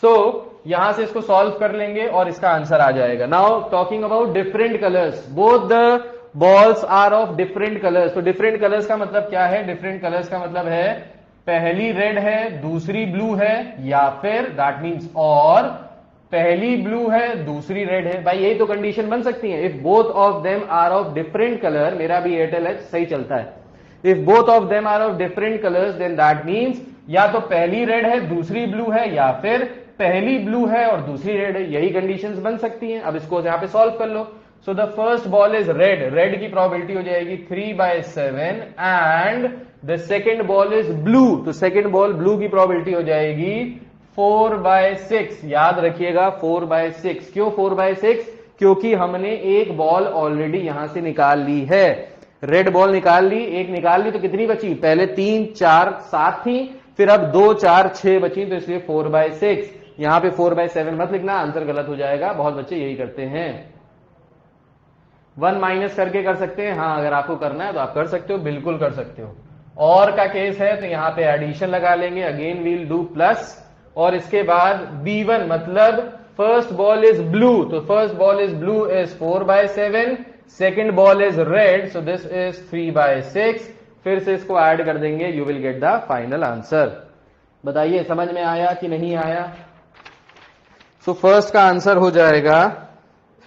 सो यहां से इसको सॉल्व कर लेंगे और इसका आंसर आ जाएगा। Now talking about different colours, both the balls are of different colours. तो डिफरेंट कलर्स का मतलब क्या है, डिफरेंट कलर्स का मतलब है पहली रेड है दूसरी ब्लू है, या फिर दैट मीन्स और पहली ब्लू है दूसरी रेड है, भाई यही तो कंडीशन बन सकती है। If both of them are of different colour, मेरा भी एयरटेल एच सही चलता है, if both of them are of different colours then that means या तो पहली रेड है दूसरी ब्लू है, या फिर पहली ब्लू है और दूसरी रेड है, यही कंडीशंस बन सकती हैं। अब इसको यहां पे सॉल्व कर लो। So the first ball is red, red की प्रोबेबिलिटी हो जाएगी 3/7 and the second ball is blue, तो सेकेंड बॉल ब्लू की प्रोबेबिलिटी हो जाएगी 4/6। याद रखिएगा 4/6। क्यों 4/6? क्योंकि हमने एक बॉल ऑलरेडी यहां से निकाल ली है, रेड बॉल निकाल ली, एक निकाल ली, तो कितनी बची? पहले 3 4 7 थी, फिर अब 2 4 6 बची, तो इसलिए 4/6। यहां पे 4/7 मत लिखना, आंसर गलत हो जाएगा। बहुत बच्चे यही करते हैं। 1 माइनस करके कर सकते हैं, हाँ अगर आपको करना है तो आप कर सकते हो, बिल्कुल कर सकते हो। और का केस है तो यहां पे एडिशन लगा लेंगे, अगेन वील डू प्लस, और इसके बाद B1 मतलब फर्स्ट बॉल इज ब्लू, तो first ball is blue is 4/7, second ball is red, so this is 3/6। फिर से इसको ऐड कर देंगे, you will get the final answer. बताइए समझ में आया कि नहीं आया? सो फर्स्ट का आंसर हो जाएगा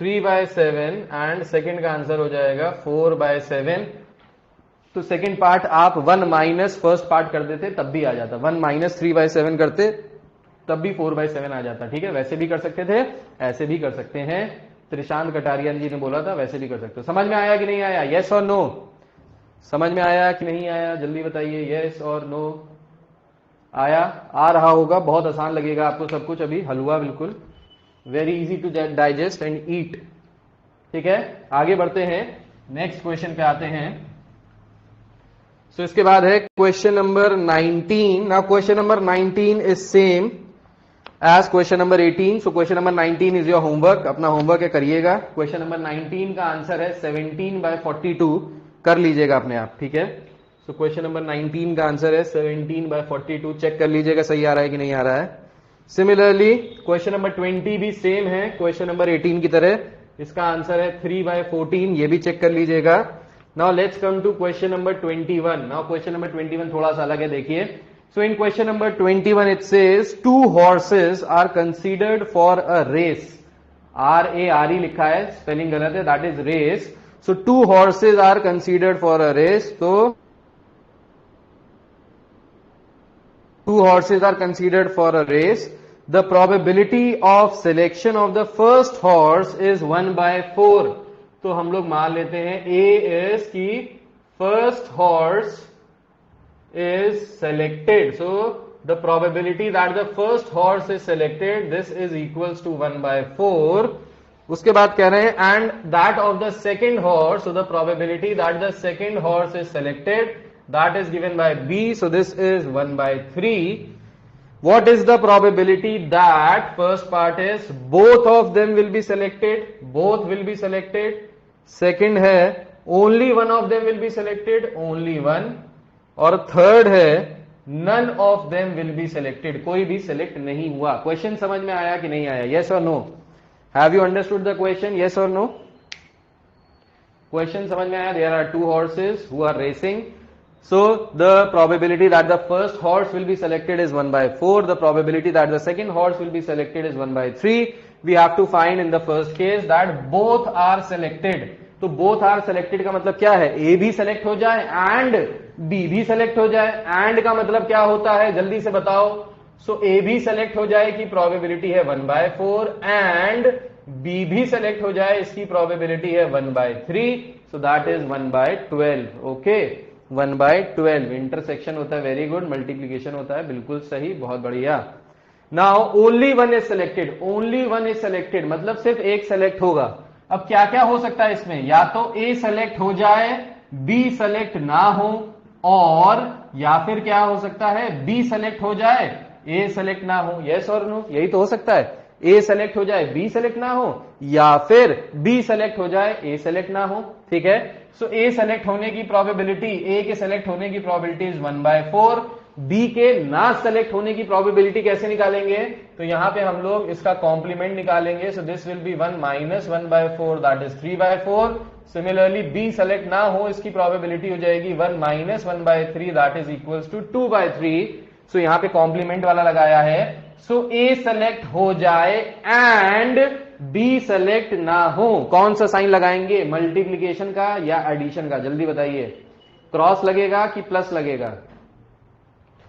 3/7 एंड सेकेंड का आंसर हो जाएगा 4/7। तो सेकेंड पार्ट आप 1 माइनस फर्स्ट पार्ट कर देते तब भी आ जाता, 1 माइनस 3/7 करते तब भी 4/7 आ जाता। ठीक है, वैसे भी कर सकते थे, ऐसे भी कर सकते हैं। त्रिशांत कटारिया जी ने बोला था वैसे भी कर सकते हो। समझ में आया कि नहीं आया? यस और नो? समझ में आया कि नहीं आया? जल्दी बताइए, यस और नो? आया? आ रहा होगा, बहुत आसान लगेगा आपको सब कुछ, अभी हलवा बिल्कुल very easy to digest and eat. ठीक है, आगे बढ़ते हैं, नेक्स्ट क्वेश्चन पे आते हैं। सो इसके बाद है question number 19। Now question number 19 is same as question number 18। So question number 19 is your homework, अपना होमवर्क है, करिएगा। क्वेश्चन नंबर 19 का आंसर है 17/42, कर लीजिएगा अपने आप। ठीक है, सो क्वेश्चन नंबर 19 का आंसर है 17/42, चेक कर लीजिएगा सही आ रहा है कि नहीं आ रहा है। सिमिलरली क्वेश्चन नंबर 20 भी सेम है क्वेश्चन नंबर 18 की तरह, इसका आंसर है 3/14, ये भी चेक कर लीजिएगा। Now let's come to question number 21। Now question number 21 थोड़ा सा अलग है, देखिए। So in question number 21 it says 2 horses are considered for a race. RARE लिखा है, स्पेलिंग गलत है, that is race. So 2 horses are considered for a race, तो 2 horses are considered for a race. The probability of selection of the first horse is 1/4. तो हम लोग मान लेते हैं A is कि first horse is selected. So the probability that the first horse is selected, this is equals to 1/4. उसके बाद कह रहे हैं and that of the second horse, so the probability that the second horse is selected, that is given by B, so this is 1/3. What is the probability that first part is both of them will be selected, both will be selected. Second है only one of them will be selected, only one. और third है none of them will be selected, कोई भी select नहीं हुआ। Question समझ में आया कि नहीं आया? yes or no? Have you understood the question? yes or no? Question समझ में आया? There are 2 horses who are racing. So the probability that the first horse will be selected is 1/4. The probability that the second horse will be selected is 1/3. We have to find in the first case that both are selected. तो both are selected का मतलब क्या है? A भी select हो जाए and B भी select हो जाए। and का मतलब क्या होता है, जल्दी से बताओ। So A भी select हो जाए की probability है 1/4 and B भी select हो जाए, इसकी probability है 1/3. So that is 1/12. Okay, 1/12 intersection होता है, वेरी गुड। मल्टीप्लीकेशन होता है, बिल्कुल सही, बहुत बढ़िया। Now only one is selected, only one is selected मतलब सिर्फ एक सेलेक्ट होगा। अब क्या क्या हो सकता है इसमें, या तो A सेलेक्ट हो जाए, B सेलेक्ट ना हो, और या फिर क्या हो सकता है B सेलेक्ट हो जाए, A सेलेक्ट ना हो। यस और नो? यही तो हो सकता है, A सेलेक्ट हो जाए B सेलेक्ट ना हो, या फिर B सेलेक्ट हो जाए A सेलेक्ट ना हो। ठीक है, सो A सेलेक्ट होने की प्रोबेबिलिटी, A के सेलेक्ट होने की प्रोबेबिलिटी इज 1/4। B के ना सेलेक्ट होने की प्रोबेबिलिटी कैसे निकालेंगे, तो यहां पे हम लोग इसका कॉम्प्लीमेंट निकालेंगे। So this will be 1 minus 1/4, that is 3/4। Similarly B select ना हो, इसकी प्रोबेबिलिटी हो जाएगी 1 minus 1/3, that is equals to 2/3। So यहां पे कॉम्प्लीमेंट वाला लगाया है। सो ए सेलेक्ट हो जाए एंड बी सेलेक्ट ना हो, कौन सा साइन लगाएंगे, मल्टीप्लीकेशन का या एडिशन का, जल्दी बताइए। क्रॉस लगेगा कि प्लस लगेगा?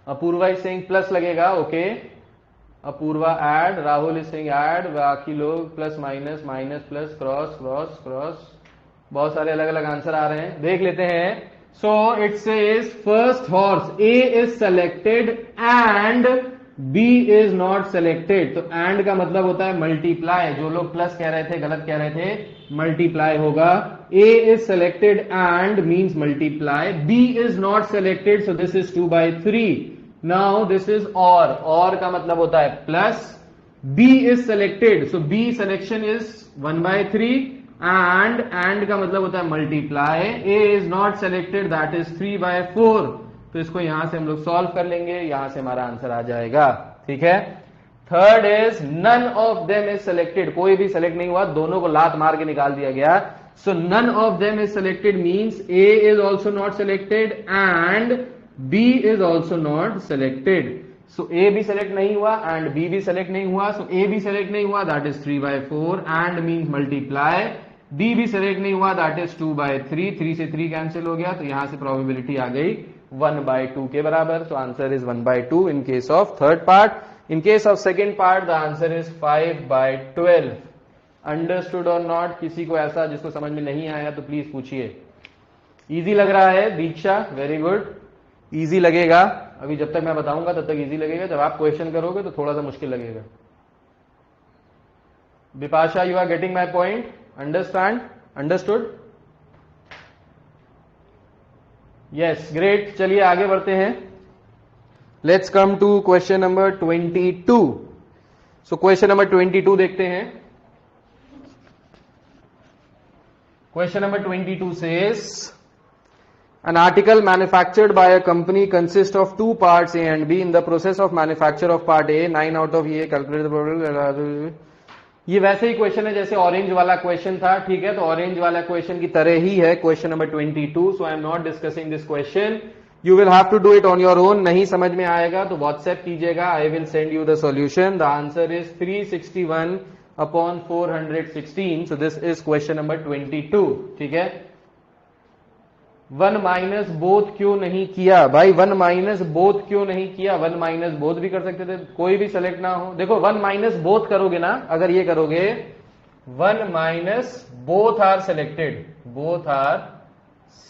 अपूर्वा इज सेइंग प्लस लगेगा, ओके। Apoorva add, Rahul is saying add, बाकी लोग plus minus minus plus cross cross cross, बहुत सारे अलग अलग आंसर आ रहे हैं, देख लेते हैं। So it says first horse A is selected and B is not selected. तो एंड का मतलब होता है मल्टीप्लाई, जो लोग प्लस कह रहे थे गलत कह रहे थे, मल्टीप्लाई होगा। A is selected and means multiply, B is not selected, so this is 2/3। Now this is or का मतलब होता है plus, B is selected, so B selection is 1/3 and का मतलब होता है multiply, A is not selected that is 3/4। तो इसको यहां से हम लोग सॉल्व कर लेंगे, यहां से हमारा आंसर आ जाएगा, ठीक है। Third is none of them is selected, कोई भी सेलेक्ट नहीं हुआ, दोनों को लात मार के निकाल दिया गया। So none of them is selected means A is also not selected and B is also not selected. So A भी सेलेक्ट नहीं हुआ एंड बी भी सेलेक्ट नहीं हुआ, सो ए भी सेलेक्ट नहीं हुआ that is 3/4 and means multiply, B भी सेलेक्ट नहीं हुआ दैट इज 2/3, 3 से 3 कैंसिल हो गया, तो यहां से प्रोबेबिलिटी आ गई 1/2 के बराबर। So answer is 1/2 in case of third part. In case of second part the answer is 5/12। Understood और नॉट? किसी को ऐसा जिसको समझ में नहीं आया तो प्लीज पूछिए। इजी लग रहा है दीक्षा? वेरी गुड, इजी लगेगा। अभी जब तक मैं बताऊंगा तब तक इजी लगेगा, जब आप क्वेश्चन करोगे तो थोड़ा सा मुश्किल लगेगा। Bipasha, you are getting my point? Understand? Understood? Yes, great. चलिए आगे बढ़ते हैं। Let's come to question number 22। So question number 22 देखते हैं। Question number 22 says an article manufactured by a company consists of two parts A and B. In the process of manufacture of part A, 9 out of A calculate the probability. ये वैसे ही question है जैसे orange वाला question था, ठीक है। तो orange वाला क्वेश्चन की तरह ही है question number 22। So I am not discussing this question, you will have to do it on your own. नहीं समझ में आएगा तो व्हाट्सएप कीजिएगा, I will send you the solution. The answer is 361/416। So this is question number 22, ठीक है। 1 minus both क्यों नहीं किया भाई? 1 माइनस बोथ क्यों नहीं किया? 1 माइनस बोथ भी कर सकते थे, कोई भी सेलेक्ट ना हो। देखो 1 माइनस बोथ करोगे ना, अगर ये करोगे 1 minus both are selected, both are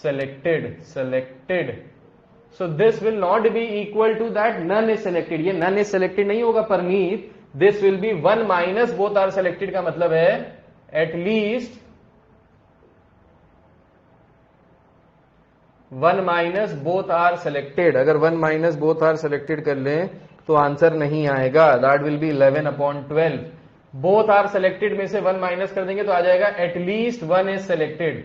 selected, so this will not be equal to that none is selected. ये नन इज सेलेक्टेड नहीं होगा Parmeet, this will be 1 minus both are selected का मतलब है at least 1 minus both are selected. अगर 1 minus both are selected कर लें तो आंसर नहीं आएगा, that will be 11/12। Both are selected में से 1 माइनस कर देंगे तो आ जाएगा एटलीस्ट 1 इज सेलेक्टेड।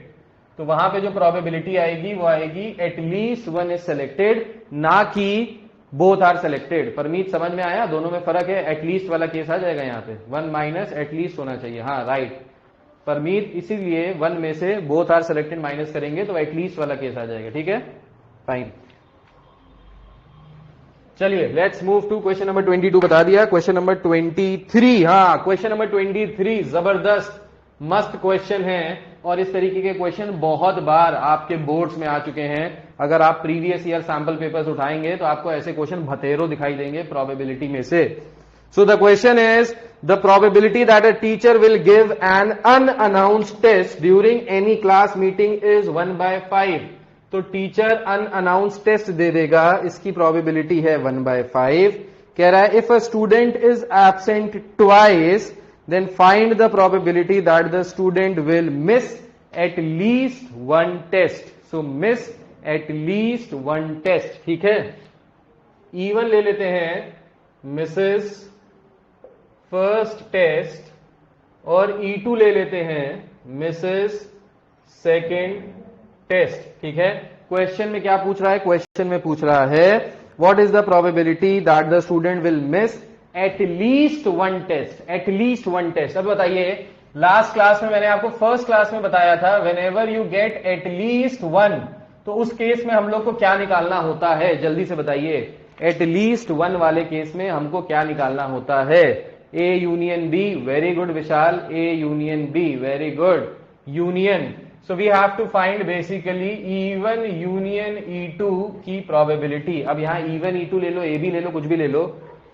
तो वहां पे जो प्रोबेबिलिटी आएगी वो आएगी एटलीस्ट 1 इज सेलेक्टेड, ना कि बोथ आर सेलेक्टेड। परमीत समझ में आया? दोनों में फर्क है, एटलीस्ट वाला केस आ जाएगा यहाँ पे, 1 माइनस एटलीस्ट होना चाहिए। हाँ राइट परमीत, इसीलिए 1 में से बोथ आर सेलेक्टेड माइनस करेंगे तो एटलीस्ट वाला केस आ जाएगा, ठीक है, फाइन। चलिए let's move to question number 22 बता दिया। क्वेश्चन नंबर 23, हाँ क्वेश्चन नंबर 23 जबरदस्त मस्त क्वेश्चन है और इस तरीके के क्वेश्चन बहुत बार आपके बोर्ड्स में आ चुके हैं। अगर आप प्रीवियस ईयर सैंपल पेपर्स उठाएंगे तो आपको ऐसे क्वेश्चन भतेरों दिखाई देंगे प्रोबेबिलिटी में से। So the question is the probability that a teacher will give an unannounced test during any class meeting is 1/5। तो टीचर अनअनाउंस्ड टेस्ट दे देगा, इसकी प्रोबेबिलिटी है 1/5। कह रहा है if a student is absent twice then find the probability that the student will miss at least 1 test. So miss at least 1 test, ठीक है। Even ले लेते हैं, मिसेस फर्स्ट टेस्ट, और E2 ले लेते हैं मिसेस सेकेंड टेस्ट, ठीक है। क्वेश्चन में क्या पूछ रहा है? क्वेश्चन में पूछ रहा है what is the probability that the student will miss at least 1 test, at least 1 test. अब बताइए, लास्ट क्लास में मैंने आपको फर्स्ट क्लास में बताया था when ever you get eight least 1, तो उस केस में हम लोग को क्या निकालना होता है, जल्दी से बताइए। एट लीस्ट वन वाले केस में हमको क्या निकालना होता है? A union B. Very good Vishal, A union B, very good. Union, so we have to find basically E1 union E2 की प्रोबेबिलिटी। अब यहां E1 E2 ले लो, ए बी ले लो, कुछ भी ले लो,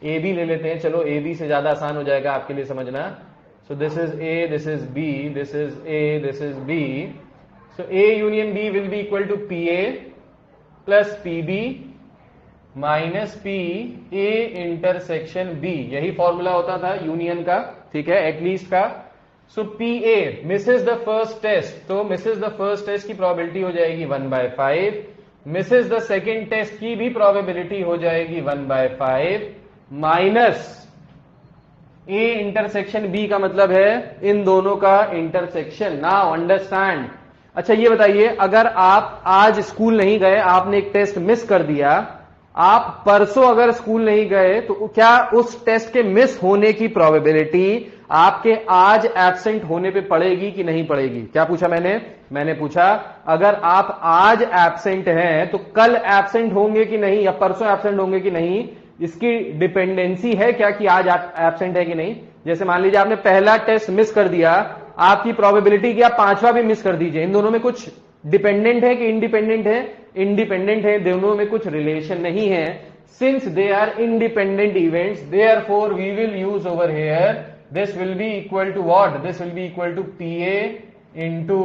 ए बी ले लेते हैं, चलो ए बी से ज्यादा आसान हो जाएगा आपके लिए समझना। So this is A, this is B, this is A, this is B. So A union B will be equal to P A plus P B minus P A intersection B. यही formula होता था union का, ठीक है, at least का। So P A misses the first test, तो misses the first test की probability हो जाएगी 1/5, मिसेज द सेकेंड टेस्ट की भी प्रोबेबिलिटी हो जाएगी 1/5 माइनस ए इंटरसेक्शन बी का मतलब है इन दोनों का इंटरसेक्शन। Now understand. अच्छा ये बताइए, अगर आप आज स्कूल नहीं गए, आपने एक टेस्ट मिस कर दिया, आप परसों अगर स्कूल नहीं गए, तो क्या उस टेस्ट के मिस होने की प्रोबेबिलिटी आपके आज एब्सेंट होने पे पड़ेगी कि नहीं पड़ेगी? क्या पूछा मैंने पूछा अगर आप आज एब्सेंट हैं तो कल एब्सेंट होंगे कि नहीं, या परसों एब्सेंट होंगे कि नहीं, इसकी डिपेंडेंसी है क्या कि आज आप एब्सेंट है कि नहीं। जैसे मान लीजिए आपने पहला टेस्ट मिस कर दिया, आपकी प्रोबेबिलिटी कि आप पांचवा भी मिस कर दीजिए। इन दोनों में कुछ डिपेंडेंट है कि इंडिपेंडेंट है? इंडिपेंडेंट है, दोनों में कुछ रिलेशन नहीं है। Since they are independent events, therefore we will use over here this will be equal to what? This will be equal to P A into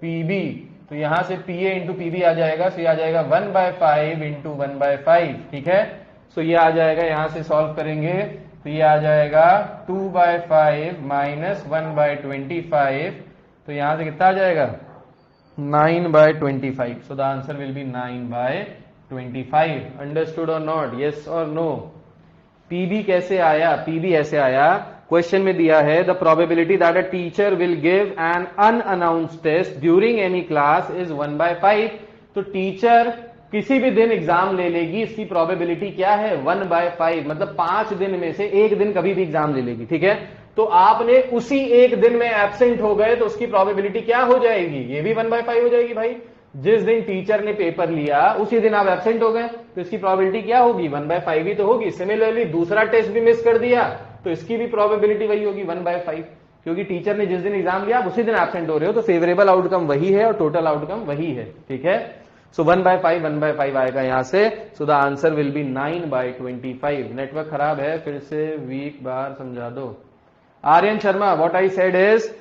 P B. तो यहां से P A into P B आ जाएगा, सो ये आ जाएगा 1/5 into 1/5, ठीक है। सो ये आ जाएगा, यहां से सॉल्व करेंगे तो ये आ जाएगा 2/5 माइनस 1/25, तो यहां से कितना आ जाएगा? 9/25। So the answer will be 9/25। Understood और नॉट? यस और नो? पीबी कैसे आया? पीबी ऐसे आया, क्वेश्चन में दिया है the probability that a teacher will give an unannounced test during any class is 1/5। तो टीचर किसी भी दिन एग्जाम ले लेगी, इसकी प्रोबेबिलिटी क्या है? 1/5, मतलब 5 दिन में से एक दिन कभी भी एग्जाम ले लेगी, ठीक है। तो आपने उसी एक दिन में एब्सेंट हो गए तो उसकी प्रोबेबिलिटी क्या हो जाएगी? ये भी 1/5 हो जाएगी भाई। जिस दिन टीचर ने पेपर लिया उसी दिन आप एब्सेंट हो गए तो इसकी प्रोबेबिलिटी क्या होगी? 1/5 ही तो होगी। सिमिलरली दूसरा टेस्ट भी मिस कर दिया तो इसकी भी प्रोबेबिलिटी वही होगी 1/5, क्योंकि टीचर ने जिस दिन एग्जाम लिया आप उसी दिन एब्सेंट हो रहे हो, तो फेवरेबल आउटकम वही है और टोटल आउटकम वही है, ठीक है। सो 1/5 आएगा यहां से। So the answer will be 9/25। Network खराब है, फिर से वीक बार समझा दो। Aryan Sharma, what I said is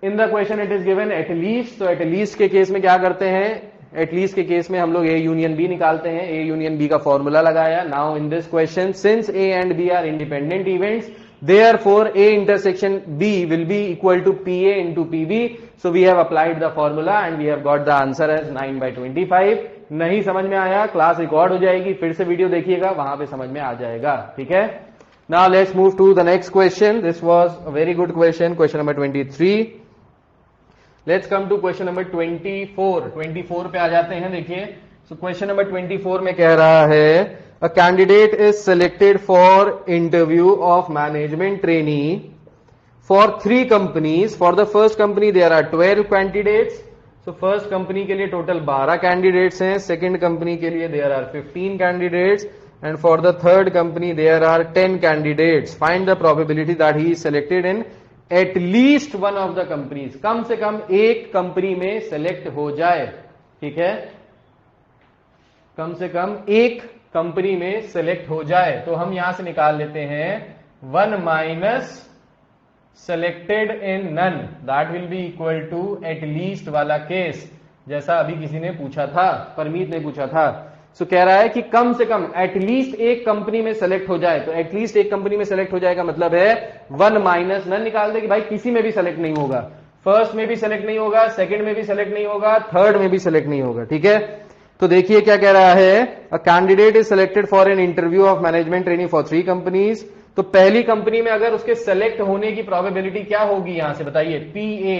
in the question it is given at least. तो एटलीस्ट के केस में क्या करते हैं? एटलीस्ट के केस में हम लोग ए यूनियन बी निकालते हैं। ए यूनियन बी का फॉर्मूला लगाया। Now in this question since A and B are independent events, therefore A intersection B will be equal to PA into PB. So we have applied the formula and we have got the answer as 9/25. नहीं समझ में आया, class record हो जाएगी, फिर से video देखिएगा, वहां पे समझ में आ जाएगा, ठीक है। Now let's move to the next question. This was a very good question, question number 23. Let's come to question number 24. 24 पे आ जाते हैं, देखिए। So question number 24 में कह रहा है a candidate is selected for interview of management trainee for 3 companies. For the first company there are 12 candidates. So first company के लिए total 12 candidates हैं. Second company के लिए there are 15 candidates. And for the third company there are 10 candidates. Find the probability that he is selected in at least one of the companies. कम से कम एक company में select हो जाए, ठीक है। कम से कम एक कंपनी में सेलेक्ट हो जाए, तो हम यहां से निकाल लेते हैं 1 minus selected in none, that will be equal to at least वाला केस, जैसा अभी किसी ने पूछा था, परमीत ने पूछा था। सो कह रहा है कि कम से कम एटलीस्ट एक कंपनी में सेलेक्ट हो जाए, तो एटलीस्ट एक कंपनी में सेलेक्ट हो जाएगा मतलब है 1 माइनस नन निकाल दे कि भाई किसी में भी सेलेक्ट नहीं होगा, फर्स्ट में भी सेलेक्ट नहीं होगा, सेकंड में भी सेलेक्ट नहीं होगा, थर्ड में भी सेलेक्ट नहीं होगा, ठीक है। तो देखिए क्या कह रहा है, a candidate is selected for an interview of management training for 3 companies. तो पहली कंपनी में अगर उसके सेलेक्ट होने की प्रोबेबिलिटी क्या होगी यहां से बताइए? P A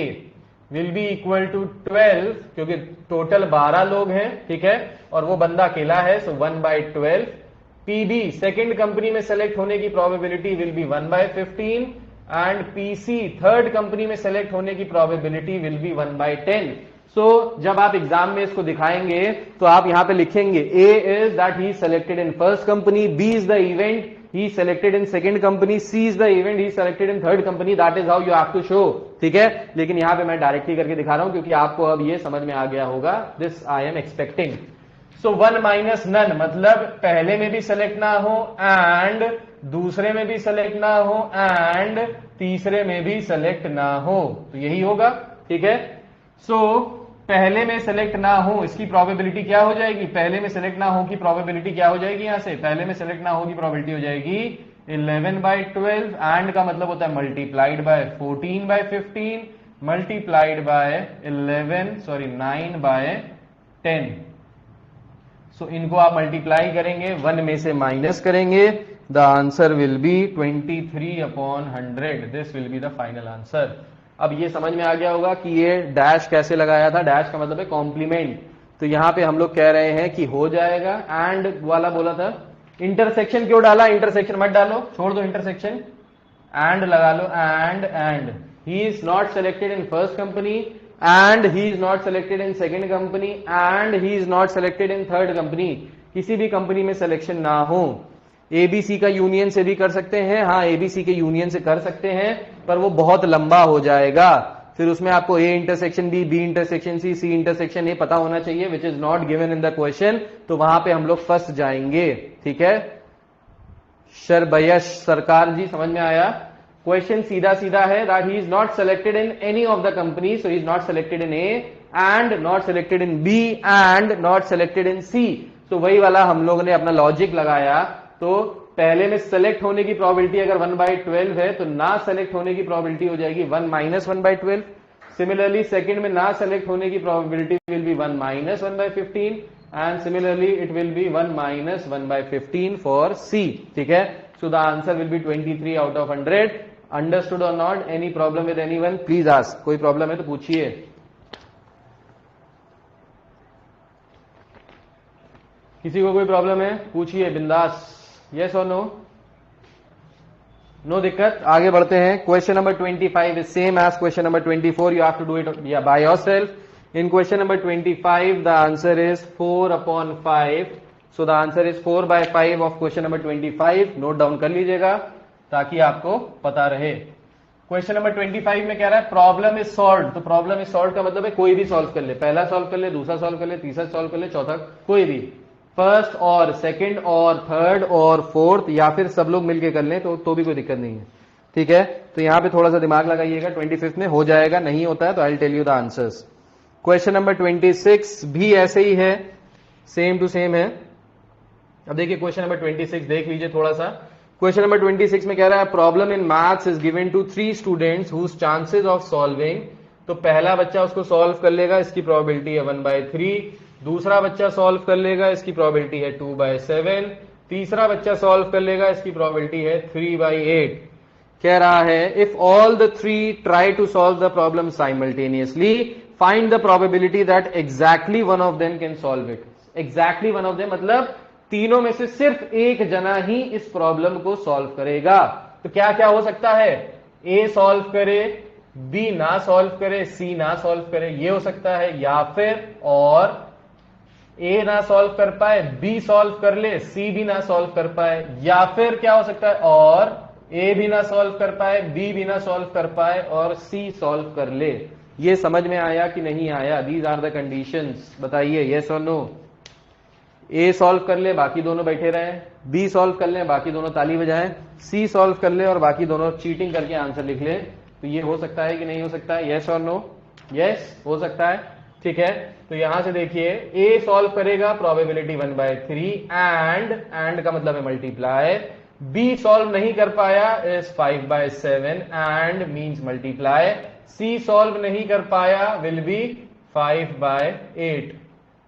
will be equal to 12, क्योंकि टोटल 12 लोग हैं, ठीक है, और वो बंदा अकेला है, सो 1/12। पीबी सेकेंड कंपनी में सेलेक्ट होने की probability will B 1/15 and PC third company में सेलेक्ट होने की प्रोबेबिलिटी विल बी 1/10। जब आप एग्जाम में इसको दिखाएंगे तो आप यहां पे लिखेंगे A is that he selected in first company, B is the event he selected in second company, C is the event he selected in third company. That is how you have to show. ठीक है, लेकिन यहां पे मैं directly करके दिखा रहा हूं क्योंकि आपको अब ये समझ में आ गया होगा. This I am expecting. So 1 minus none मतलब पहले में भी सेलेक्ट ना हो एंड दूसरे में भी सेलेक्ट ना हो एंड तीसरे में भी सेलेक्ट ना हो, तो यही होगा. ठीक है, सो पहले में सेलेक्ट ना हो इसकी प्रोबेबिलिटी क्या हो जाएगी, पहले में सेलेक्ट ना हो की प्रोबेबिलिटी क्या हो जाएगी, यहां से पहले में सेलेक्ट ना हो की प्रोबेबिलिटी हो जाएगी 11/12 एंड का मतलब होता है मल्टीप्लाइड बाय 14/15 मल्टीप्लाइड बाय 9/10. सो इनको आप मल्टीप्लाई करेंगे, 1 में से माइनस करेंगे, the answer will be 23/100. This will be the final answer. अब ये समझ में आ गया होगा कि ये डैश कैसे लगाया था. डैश का मतलब है कॉम्प्लीमेंट. तो यहां पे हम लोग कह रहे हैं कि हो जाएगा. एंड वाला बोला था, इंटरसेक्शन क्यों डाला, इंटरसेक्शन मत डालो, छोड़ दो इंटरसेक्शन, एंड लगा लो. And he is not selected in first company and he is not selected in second company and he is not selected in third company. किसी भी कंपनी में सिलेक्शन ना हो. एबीसी का यूनियन से भी कर सकते हैं, हाँ एबीसी के यूनियन से कर सकते हैं, पर वो बहुत लंबा हो जाएगा. फिर उसमें आपको A intersection B intersection C intersection A पता होना चाहिए, which is not given in the question. तो वहां पे हम लोग फंस जाएंगे. ठीक है, शरबयश सरकार जी, समझ में आया. क्वेश्चन सीधा सीधा है that he is not selected in any of the company, so he is not selected in A and not selected in B and not selected in C. तो वही वाला हम लोगों ने अपना लॉजिक लगाया. तो पहले में सेलेक्ट होने की प्रोबेबिलिटी अगर 1/12 है तो ना सेलेक्ट होने की प्रोबेबिलिटी हो जाएगी 1 - 1/12. सिमिलरली सेकंड में ना सेलेक्ट होने की probability will be 1 - 1/15 and similarly it will be 1 - 1/15 for C. ठीक है, so the answer will be 23/100. Understood और not? Any problem with anyone? Please ask. कोई प्रॉब्लम है तो पूछिए. किसी को कोई प्रॉब्लम है पूछिए बिंदास. यस और नो? नो दिक्कत. आगे बढ़ते हैं. Question number 25 is same as question number 24. You have to do it by yourself. In question number 25 the answer is 4/5. So the answer is 4/5 of question number 25. Note down कर लीजिएगा ताकि आपको पता रहे. क्वेश्चन नंबर 25 में कह रहा है प्रॉब्लम इज सॉल्व. तो प्रॉब्लम इज सॉल्व का मतलब है कोई भी सॉल्व कर ले. पहला सॉल्व कर ले, दूसरा सॉल्व कर ले, तीसरा सॉल्व कर ले, चौथा, कोई भी. फर्स्ट और सेकंड और थर्ड और फोर्थ, या फिर सब लोग मिलके कर लें तो भी कोई दिक्कत नहीं है. ठीक है, तो यहां पे थोड़ा सा दिमाग लगाइएगा. 25 में हो जाएगा, नहीं होता है तो I will tell you the answers. Question number 26 भी ऐसे ही है, सेम टू सेम है. अब देखिए क्वेश्चन नंबर 26 देख लीजिए थोड़ा सा. क्वेश्चन नंबर 26 में कह रहा है problem in maths is given to 3 students whose chances of solving. तो पहला बच्चा उसको सॉल्व कर लेगा, इसकी प्रोबेबिलिटी है 1/3. दूसरा बच्चा सॉल्व कर लेगा, इसकी प्रोबेबिलिटी है 2/7. तीसरा बच्चा सॉल्व कर लेगा, इसकी प्रोबेबिलिटी है 3/8. कह रहा है if all the 3 try to solve the problem simultaneously find the probability that exactly one of them can solve it. Exactly one of them मतलब तीनों में से सिर्फ एक जना ही इस प्रॉब्लम को सॉल्व करेगा. तो क्या क्या हो सकता है, ए सॉल्व करे, बी ना सॉल्व करे, सी ना सॉल्व करे, ये हो सकता है. या फिर और ए ना सॉल्व कर पाए, बी सॉल्व कर ले, सी भी ना सॉल्व कर पाए. या फिर क्या हो सकता है, और ए भी ना सॉल्व कर पाए, बी भी ना सॉल्व कर पाए और सी सॉल्व कर ले. ये समझ में आया कि नहीं आया? These are the conditions. बताइए यस और नो. ए सॉल्व कर ले, बाकी दोनों बैठे रहे. बी सॉल्व कर ले, बाकी दोनों ताली बजाएं. सी सॉल्व कर ले और बाकी दोनों चीटिंग करके आंसर लिख ले. तो ये हो सकता है कि नहीं हो सकता है? यस और नो? यस हो सकता है. ठीक है, तो यहां से देखिए ए सॉल्व करेगा, प्रोबेबिलिटी 1/3 एंड का मतलब है मल्टीप्लाई. बी सॉल्व नहीं कर पाया is 5/7 and means multiply. C solve नहीं कर पाया विल बी 5/8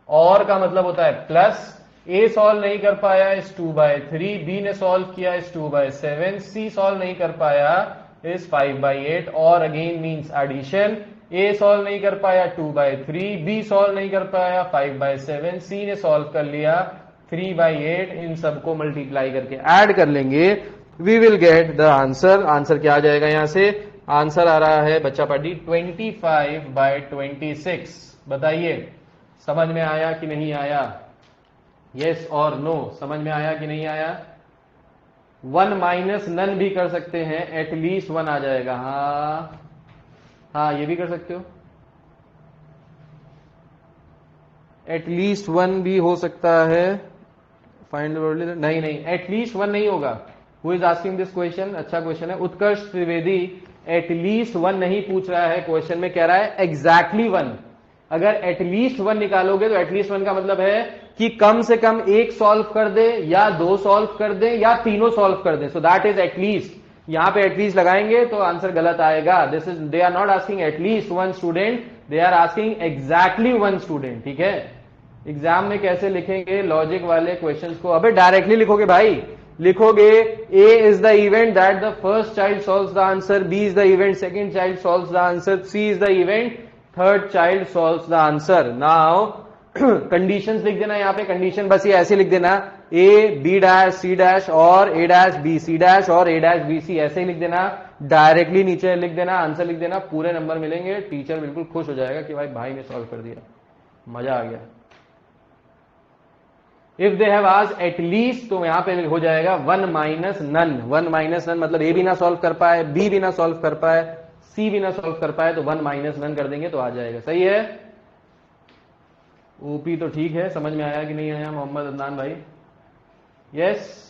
और का मतलब होता है प्लस. ए सॉल्व नहीं कर पाया इज 2/3, बी ने सॉल्व किया इज 2/7, सी सॉल्व नहीं कर पाया इज 5/8 और again means addition. A solve नहीं कर पाया 2/3, बी सॉल्व नहीं कर पाया 5/7, सी ने सॉल्व कर लिया 3/8. इन सबको मल्टीप्लाई करके ऐड कर लेंगे, we will get the answer. Answer क्या आ जाएगा यहां से? आंसर आ रहा है बच्चा पार्टी 25/26. बताइए समझ में आया कि नहीं आया? यस और नो, समझ में आया कि नहीं आया? 1 माइनस नन भी कर सकते हैं, एटलीस्ट 1 आ जाएगा। हाँ हाँ, ये भी कर सकते हो, एटलीस्ट 1 भी हो सकता है। फाइंड नहीं नहीं, एटलीस्ट 1 नहीं होगा। Who is asking this question? अच्छा क्वेश्चन है। उत्कर्ष त्रिवेदी एटलीस्ट 1 नहीं पूछ रहा है, क्वेश्चन में कह रहा है एग्जैक्टली 1। अगर एटलीस्ट 1 निकालोगे तो एटलीस्ट 1 का मतलब है कि कम से कम एक सॉल्व कर दे, या 2 सॉल्व कर दे, या तीनों सॉल्व कर दे। So that is at least. यहां पे एटलीस्ट लगाएंगे तो आंसर गलत आएगा। This is, they are not asking at least 1 student, they are asking exactly 1 student. ठीक है, एग्जाम में कैसे लिखेंगे लॉजिक वाले क्वेश्चंस को? अबे डायरेक्टली लिखोगे भाई, लिखोगे A is the event that the first child solves the answer, B is the event second child solves the answer, C is the event third child solves the answer. Now conditions लिख देना यहां पे, condition बस ये ऐसे लिख देना, A B dash C dash और A dash B C dash और ए डैश बी सी, ऐसे ही लिख देना। डायरेक्टली नीचे लिख देना, आंसर लिख देना, पूरे नंबर मिलेंगे। टीचर बिल्कुल खुश हो जाएगा कि भाई ने सॉल्व कर दिया, मजा आ गया। If they have asked at least तो यहां पे हो जाएगा 1 माइनस नन। 1 माइनस नन मतलब ए भी ना सॉल्व कर पाए, बी भी ना सॉल्व कर पाए, सी भी ना सॉल्व कर पाए, तो 1 माइनस नन कर देंगे तो आ जाएगा। सही है? ओपी तो ठीक है, समझ में आया कि नहीं आया मोहम्मद अदनान भाई? यस।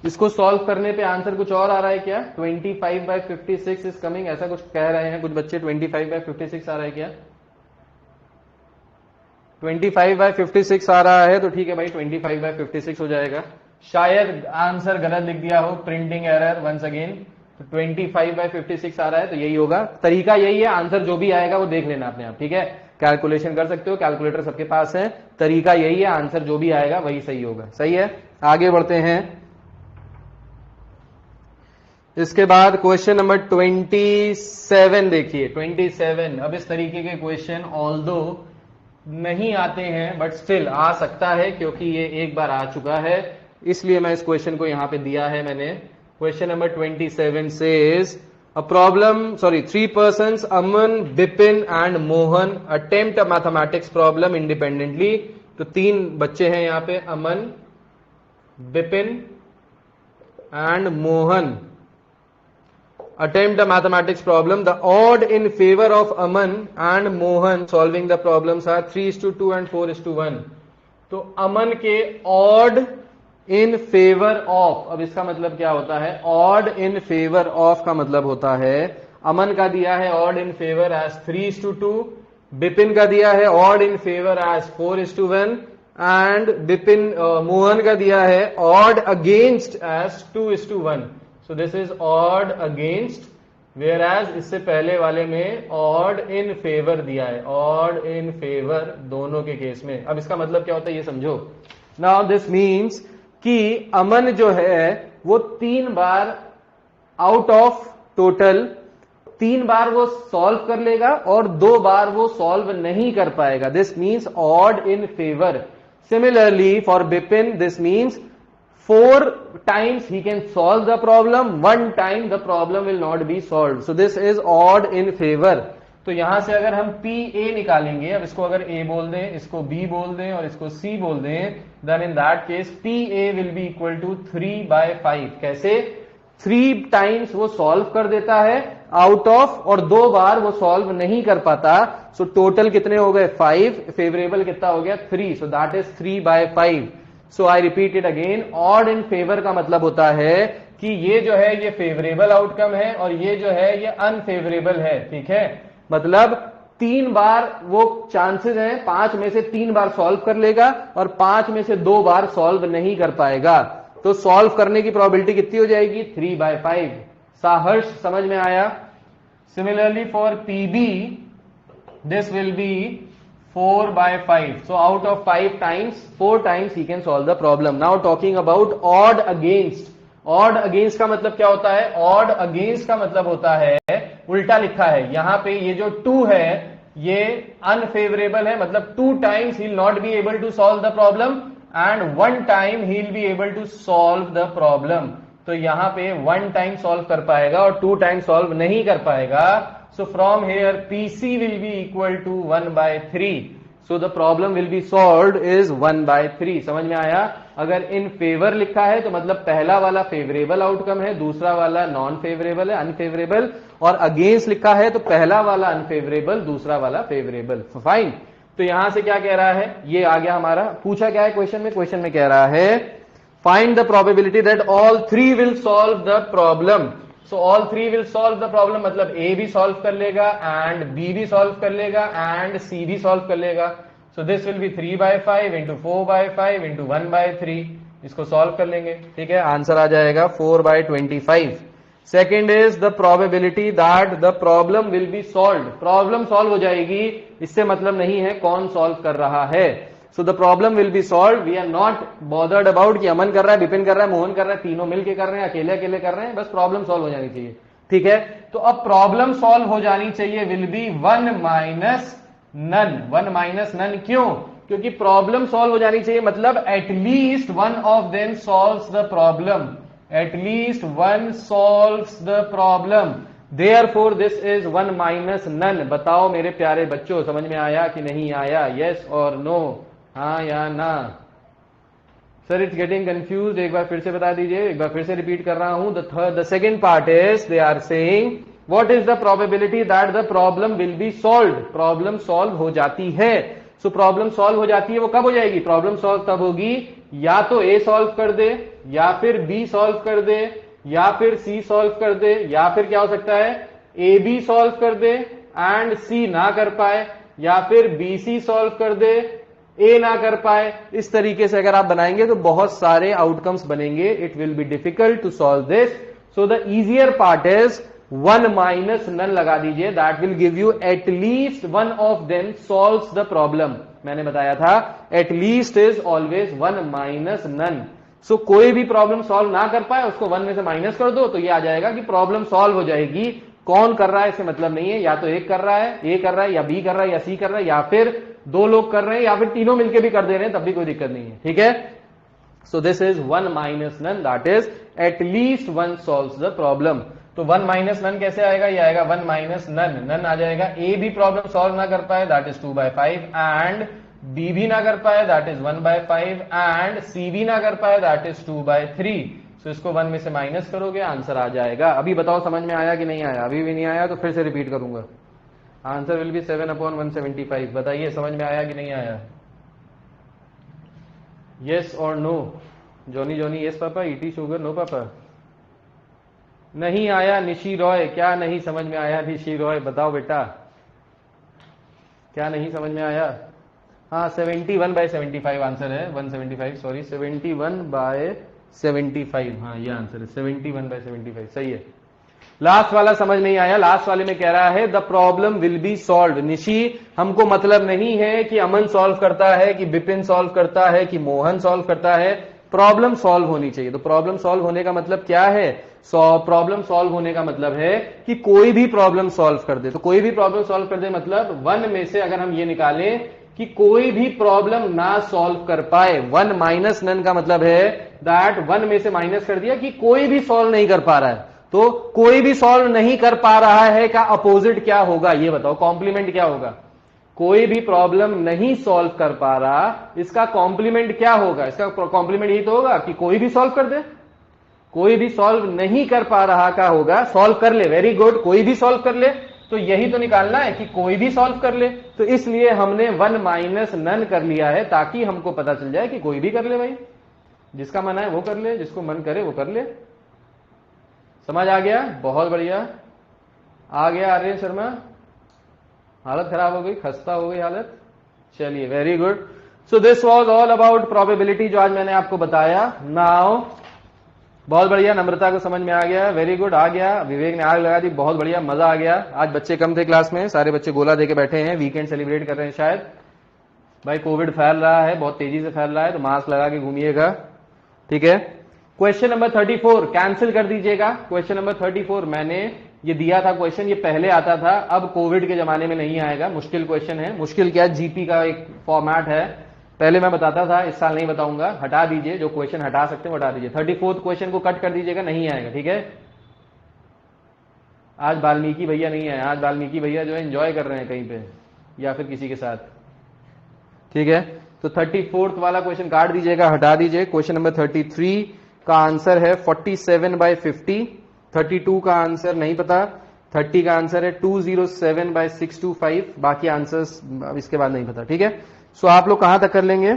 इसको सॉल्व करने पे आंसर कुछ और आ रहा है क्या? 25/56 इज कमिंग, ऐसा कुछ कह रहे हैं कुछ बच्चे। 25/56 आ रहा है क्या? 25/56 आ रहा है तो ठीक है भाई, 25/56 हो जाएगा। शायद आंसर गलत लिख दिया हो, प्रिंटिंग एरर वंस अगेन। तो 25/56 आ रहा है तो यही होगा। तरीका यही है, आंसर जो भी आएगा वो देख लेना अपने आप। ठीक है, कैलकुलेशन कर सकते हो, कैलकुलेटर सबके पास है। तरीका यही है, आंसर जो भी आएगा वही सही होगा। सही है, आगे बढ़ते हैं। इसके बाद क्वेश्चन नंबर 27 देखिए। 27, अब इस तरीके के क्वेश्चन ऑल्दो नहीं आते हैं बट स्टिल आ सकता है, क्योंकि ये एक बार आ चुका है, इसलिए मैं इस क्वेश्चन को यहां पे दिया है मैंने। Question number 27 says a problem, 3 persons Aman, Bipin and Mohan attempt a mathematics problem independently. तो 3 बच्चे हैं यहां पे, Aman, Bipin and Mohan attempt a mathematics problem. The odd in favor of Aman and Mohan solving the problems are 3:2 and 4:1. तो अमन के odd in favor of, अब इसका मतलब क्या होता है? odd in favor of का मतलब होता है, अमन का दिया है odd in favor as 3:2, Bipin का दिया है odd in favor as 4:1 and Bipin Mohan का दिया है odd against as 2:1. So this is odd against, whereas इससे पहले वाले में odd in favor दिया है, odd in favor दोनों के केस में। अब इसका मतलब क्या होता है ये समझो। Now this means कि अमन जो है वो 3 बार आउट ऑफ टोटल 3 बार वो सॉल्व कर लेगा और 2 बार वो सॉल्व नहीं कर पाएगा। This means odd in favor. Similarly for Bipin this means 4 times he can solve the problem, 1 time the problem will not be solved. So this is odd in favor. तो यहां से अगर हम PA निकालेंगे, अब इसको अगर A बोल दें, इसको B बोल दें और इसको C बोल दें, then in that case PA will be equal to 3/5. कैसे? 3 times वो सॉल्व कर देता है आउट ऑफ, और 2 बार वो सॉल्व नहीं कर पाता। सो टोटल कितने हो गए? 5, फेवरेबल कितना हो गया? 3. सो that is 3/5. So I repeat it again, odd in favour का मतलब होता है कि ये जो है ये फेवरेबल आउटकम है और ये जो है ये अनफेवरेबल है। ठीक है, मतलब 3 बार वो चांसेस हैं, 5 में से 3 बार सॉल्व कर लेगा और 5 में से 2 बार सॉल्व नहीं कर पाएगा। तो सॉल्व करने की प्रोबेबिलिटी कितनी हो जाएगी? 3/5। साहर्ष समझ में आया? Similarly for PB this will be 4/5. So out of 5 times, 4 times he can solve the problem. Now talking about odd against. Odd against का मतलब क्या होता है? Odd against का मतलब होता है, उल्टा लिखा है यहां पे, ये जो 2 है ये अनफेवरेबल है, मतलब 2 times he'll not be able to solve the problem and 1 time he'll be able to solve the problem. तो यहां पे 1 टाइम सॉल्व कर पाएगा और 2 टाइम सॉल्व नहीं कर पाएगा. So from here PC will be equal to 1/3. So the problem will be solved is 1/3. समझ में आया? अगर इन फेवर लिखा है तो मतलब पहला वाला फेवरेबल आउटकम है, दूसरा वाला नॉन फेवरेबल है, अनफेवरेबल, और अगेंस्ट लिखा है तो पहला वाला अनफेवरेबल, दूसरा वाला फेवरेबल. फाइन. तो यहां से क्या कह रहा है, ये आ गया हमारा. पूछा क्या है क्वेश्चन में? क्वेश्चन में कह रहा है find the probability that all 3 will solve the problem. So all 3 will solve the problem मतलब A भी सॉल्व कर लेगा एंड B भी सॉल्व कर लेगा एंड C भी सॉल्व कर लेगा. सो this will B 3/5 into 4/5 into 1/3. इसको सॉल्व कर लेंगे. ठीक है, आंसर आ जाएगा 4/25. Second is the probability that the problem will be solve. Problem solve हो जाएगी, इससे मतलब नहीं है कौन सॉल्व कर रहा है. So the problem will be solve. We are not bothered about कि अमन कर रहा है, विपिन कर रहा है, मोहन कर रहा है, तीनों मिलके कर रहे हैं, अकेले अकेले कर रहे हैं. बस प्रॉब्लम सॉल्व हो जानी चाहिए. ठीक है, तो अब प्रॉब्लम सॉल्व हो जानी चाहिए will be 1 minus none. 1 minus none क्यों? क्योंकि प्रॉब्लम सॉल्व हो जानी चाहिए मतलब at least one of them solves the problem. At least one solves the problem. Therefore this is 1 minus none. बताओ मेरे प्यारे बच्चों, समझ में आया कि नहीं आया? यस और नो, हाँ या ना? Sir it's getting confuse. एक बार फिर से बता दीजिए, एक बार फिर से रिपीट कर रहा हूं. The second part is they are saying what is the probability that the problem will be solve. Problem solve हो जाती है. सो प्रॉब्लम सॉल्व हो जाती है, वो कब हो जाएगी? प्रॉब्लम सॉल्व तब होगी या तो A सॉल्व कर दे, या फिर B सॉल्व कर दे, या फिर C सॉल्व कर दे, या फिर क्या हो सकता है AB सॉल्व कर दे एंड C ना कर पाए, या फिर BC सॉल्व कर दे, A ना कर पाए. इस तरीके से अगर आप बनाएंगे तो बहुत सारे आउटकम्स बनेंगे. It will be difficult to solve this. So the easier part is 1 minus none लगा दीजिए. That will give you at least one of them solves the problem. मैंने बताया था at least is always 1 minus none. सो कोई भी problem solve ना कर पाए उसको 1 में से माइनस कर दो तो ये आ जाएगा कि प्रॉब्लम सॉल्व हो जाएगी. कौन कर रहा है इससे मतलब नहीं है, या तो एक कर रहा है, A कर रहा है, या B कर रहा है, या C कर रहा है, या फिर 2 लोग कर रहे हैं, या फिर तीनों मिलकर भी कर दे रहे हैं, तब भी कोई दिक्कत नहीं है. ठीक है, so this is 1 minus none. That is at least one solves the problem. तो 1 माइनस नन कैसे आएगा? ये आएगा 1 माइनस नन. नन आ जाएगा. A भी प्रॉब्लम सॉल्व ना कर पाए, दैट इज 2/5, एंड B भी ना कर पाए, दैट इज 1/5, एंड C भी ना कर पाए, दैट इज 2/3. तो इसको 1 में से माइनस करोगे, आंसर आ जाएगा. अभी बताओ समझ में आया कि नहीं आया? अभी भी नहीं आया तो फिर से रिपीट करूंगा. Answer will B 7/175. बताइए समझ में आया कि नहीं आया? यस और no? Johnny Johnny yes papa, ईटी शुगर नो पापा. नहीं आया निशी रॉय. क्या नहीं समझ में आया निशी रॉय? बताओ बेटा, क्या नहीं समझ में आया? हाँ, 71/75 आंसर है. 175 सॉरी, 71/75. हाँ ये आंसर है, 71/75. सही है. लास्ट वाला समझ नहीं आया. लास्ट वाले में कह रहा है the problem will be solve. Nishi, हमको मतलब नहीं है कि अमन सॉल्व करता है, कि बिपिन सॉल्व करता है, कि मोहन सॉल्व करता है. प्रॉब्लम सॉल्व होनी चाहिए. तो प्रॉब्लम सॉल्व होने का मतलब क्या है? प्रॉब्लम सॉल्व होने का मतलब है कि कोई भी प्रॉब्लम सॉल्व कर दे. तो कोई भी प्रॉब्लम सॉल्व कर दे मतलब 1 में से अगर हम ये निकालें कि कोई भी प्रॉब्लम ना सॉल्व कर पाए. 1 माइनस नन का मतलब है दैट 1 में से माइनस कर दिया कि कोई भी सॉल्व नहीं कर पा रहा है. तो कोई भी सॉल्व नहीं कर पा रहा है का अपोजिट क्या होगा ये बताओ? कॉम्प्लीमेंट क्या होगा? कोई भी प्रॉब्लम नहीं सॉल्व कर पा रहा, इसका कॉम्प्लीमेंट क्या होगा? इसका कॉम्प्लीमेंट यही तो होगा कि कोई भी सॉल्व कर दे. कोई भी सॉल्व नहीं कर पा रहा का होगा सॉल्व कर ले. वेरी गुड, कोई भी सॉल्व कर ले. तो यही तो निकालना है कि कोई भी सॉल्व कर ले. तो इसलिए हमने 1 माइनस नन कर लिया है ताकि हमको पता चल जाए कि कोई भी कर ले. भाई जिसका मन है वो कर ले, जिसको मन करे वो कर ले. समझ आ गया? बहुत बढ़िया. आ गया आर्यन शर्मा? हालत खराब हो गई, खस्ता हो गई हालत. चलिए, very good. So this was all about probability जो आज मैंने आपको बताया. नाउ बहुत बढ़िया, नम्रता को समझ में आ गया. वेरी गुड, आ गया. विवेक ने आग लगा दी. बहुत बढ़िया, मजा आ गया. आज बच्चे कम थे क्लास में, सारे बच्चे गोला देके बैठे हैं, वीकेंड सेलिब्रेट कर रहे हैं शायद. भाई कोविड फैल रहा है, बहुत तेजी से फैल रहा है, तो मास्क लगा के घूमिएगा. ठीक है. क्वेश्चन नंबर 34 कैंसिल कर दीजिएगा. क्वेश्चन नंबर 34 मैंने ये दिया था क्वेश्चन, ये पहले आता था, अब कोविड के जमाने में नहीं आएगा. मुश्किल क्वेश्चन है. मुश्किल क्या, जीपी का एक फॉर्मेट है, पहले मैं बताता था, इस साल नहीं बताऊंगा, हटा दीजिए, जो क्वेश्चन हटा सकते हैं वो हटा दीजिए। 34th क्वेश्चन को कट कर दीजिएगा, नहीं आएगा, ठीक है। आज वाल्मीकि भैया नहीं आए, आज वाल्मीकि भैया जो है एंजॉय कर रहे हैं कहीं पे या फिर किसी के साथ, ठीक है। तो 34th वाला क्वेश्चन काट दीजिएगा, हटा दीजिए। क्वेश्चन नंबर 33 का आंसर है 47/50। 32 का आंसर नहीं पता, 30 का आंसर है 207/625। बाकी आंसर्स इसके बाद नहीं पता, ठीक है। सो आप लोग कहां तक कर लेंगे?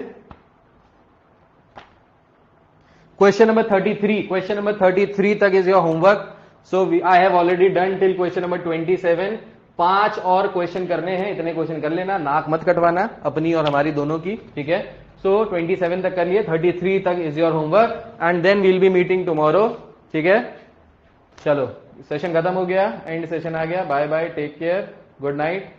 क्वेश्चन नंबर 33, क्वेश्चन नंबर 33 तक is your homework. So I have already done till question number 27। 5 और क्वेश्चन करने हैं, इतने क्वेश्चन कर लेना, नाक मत कटवाना अपनी और हमारी दोनों की, ठीक है। सो 27 तक कर लिए, 33 तक is your homework and then we'll be meeting tomorrow, ठीक है। चलो सेशन खत्म हो गया, एंड सेशन आ गया, bye bye, take care, good night.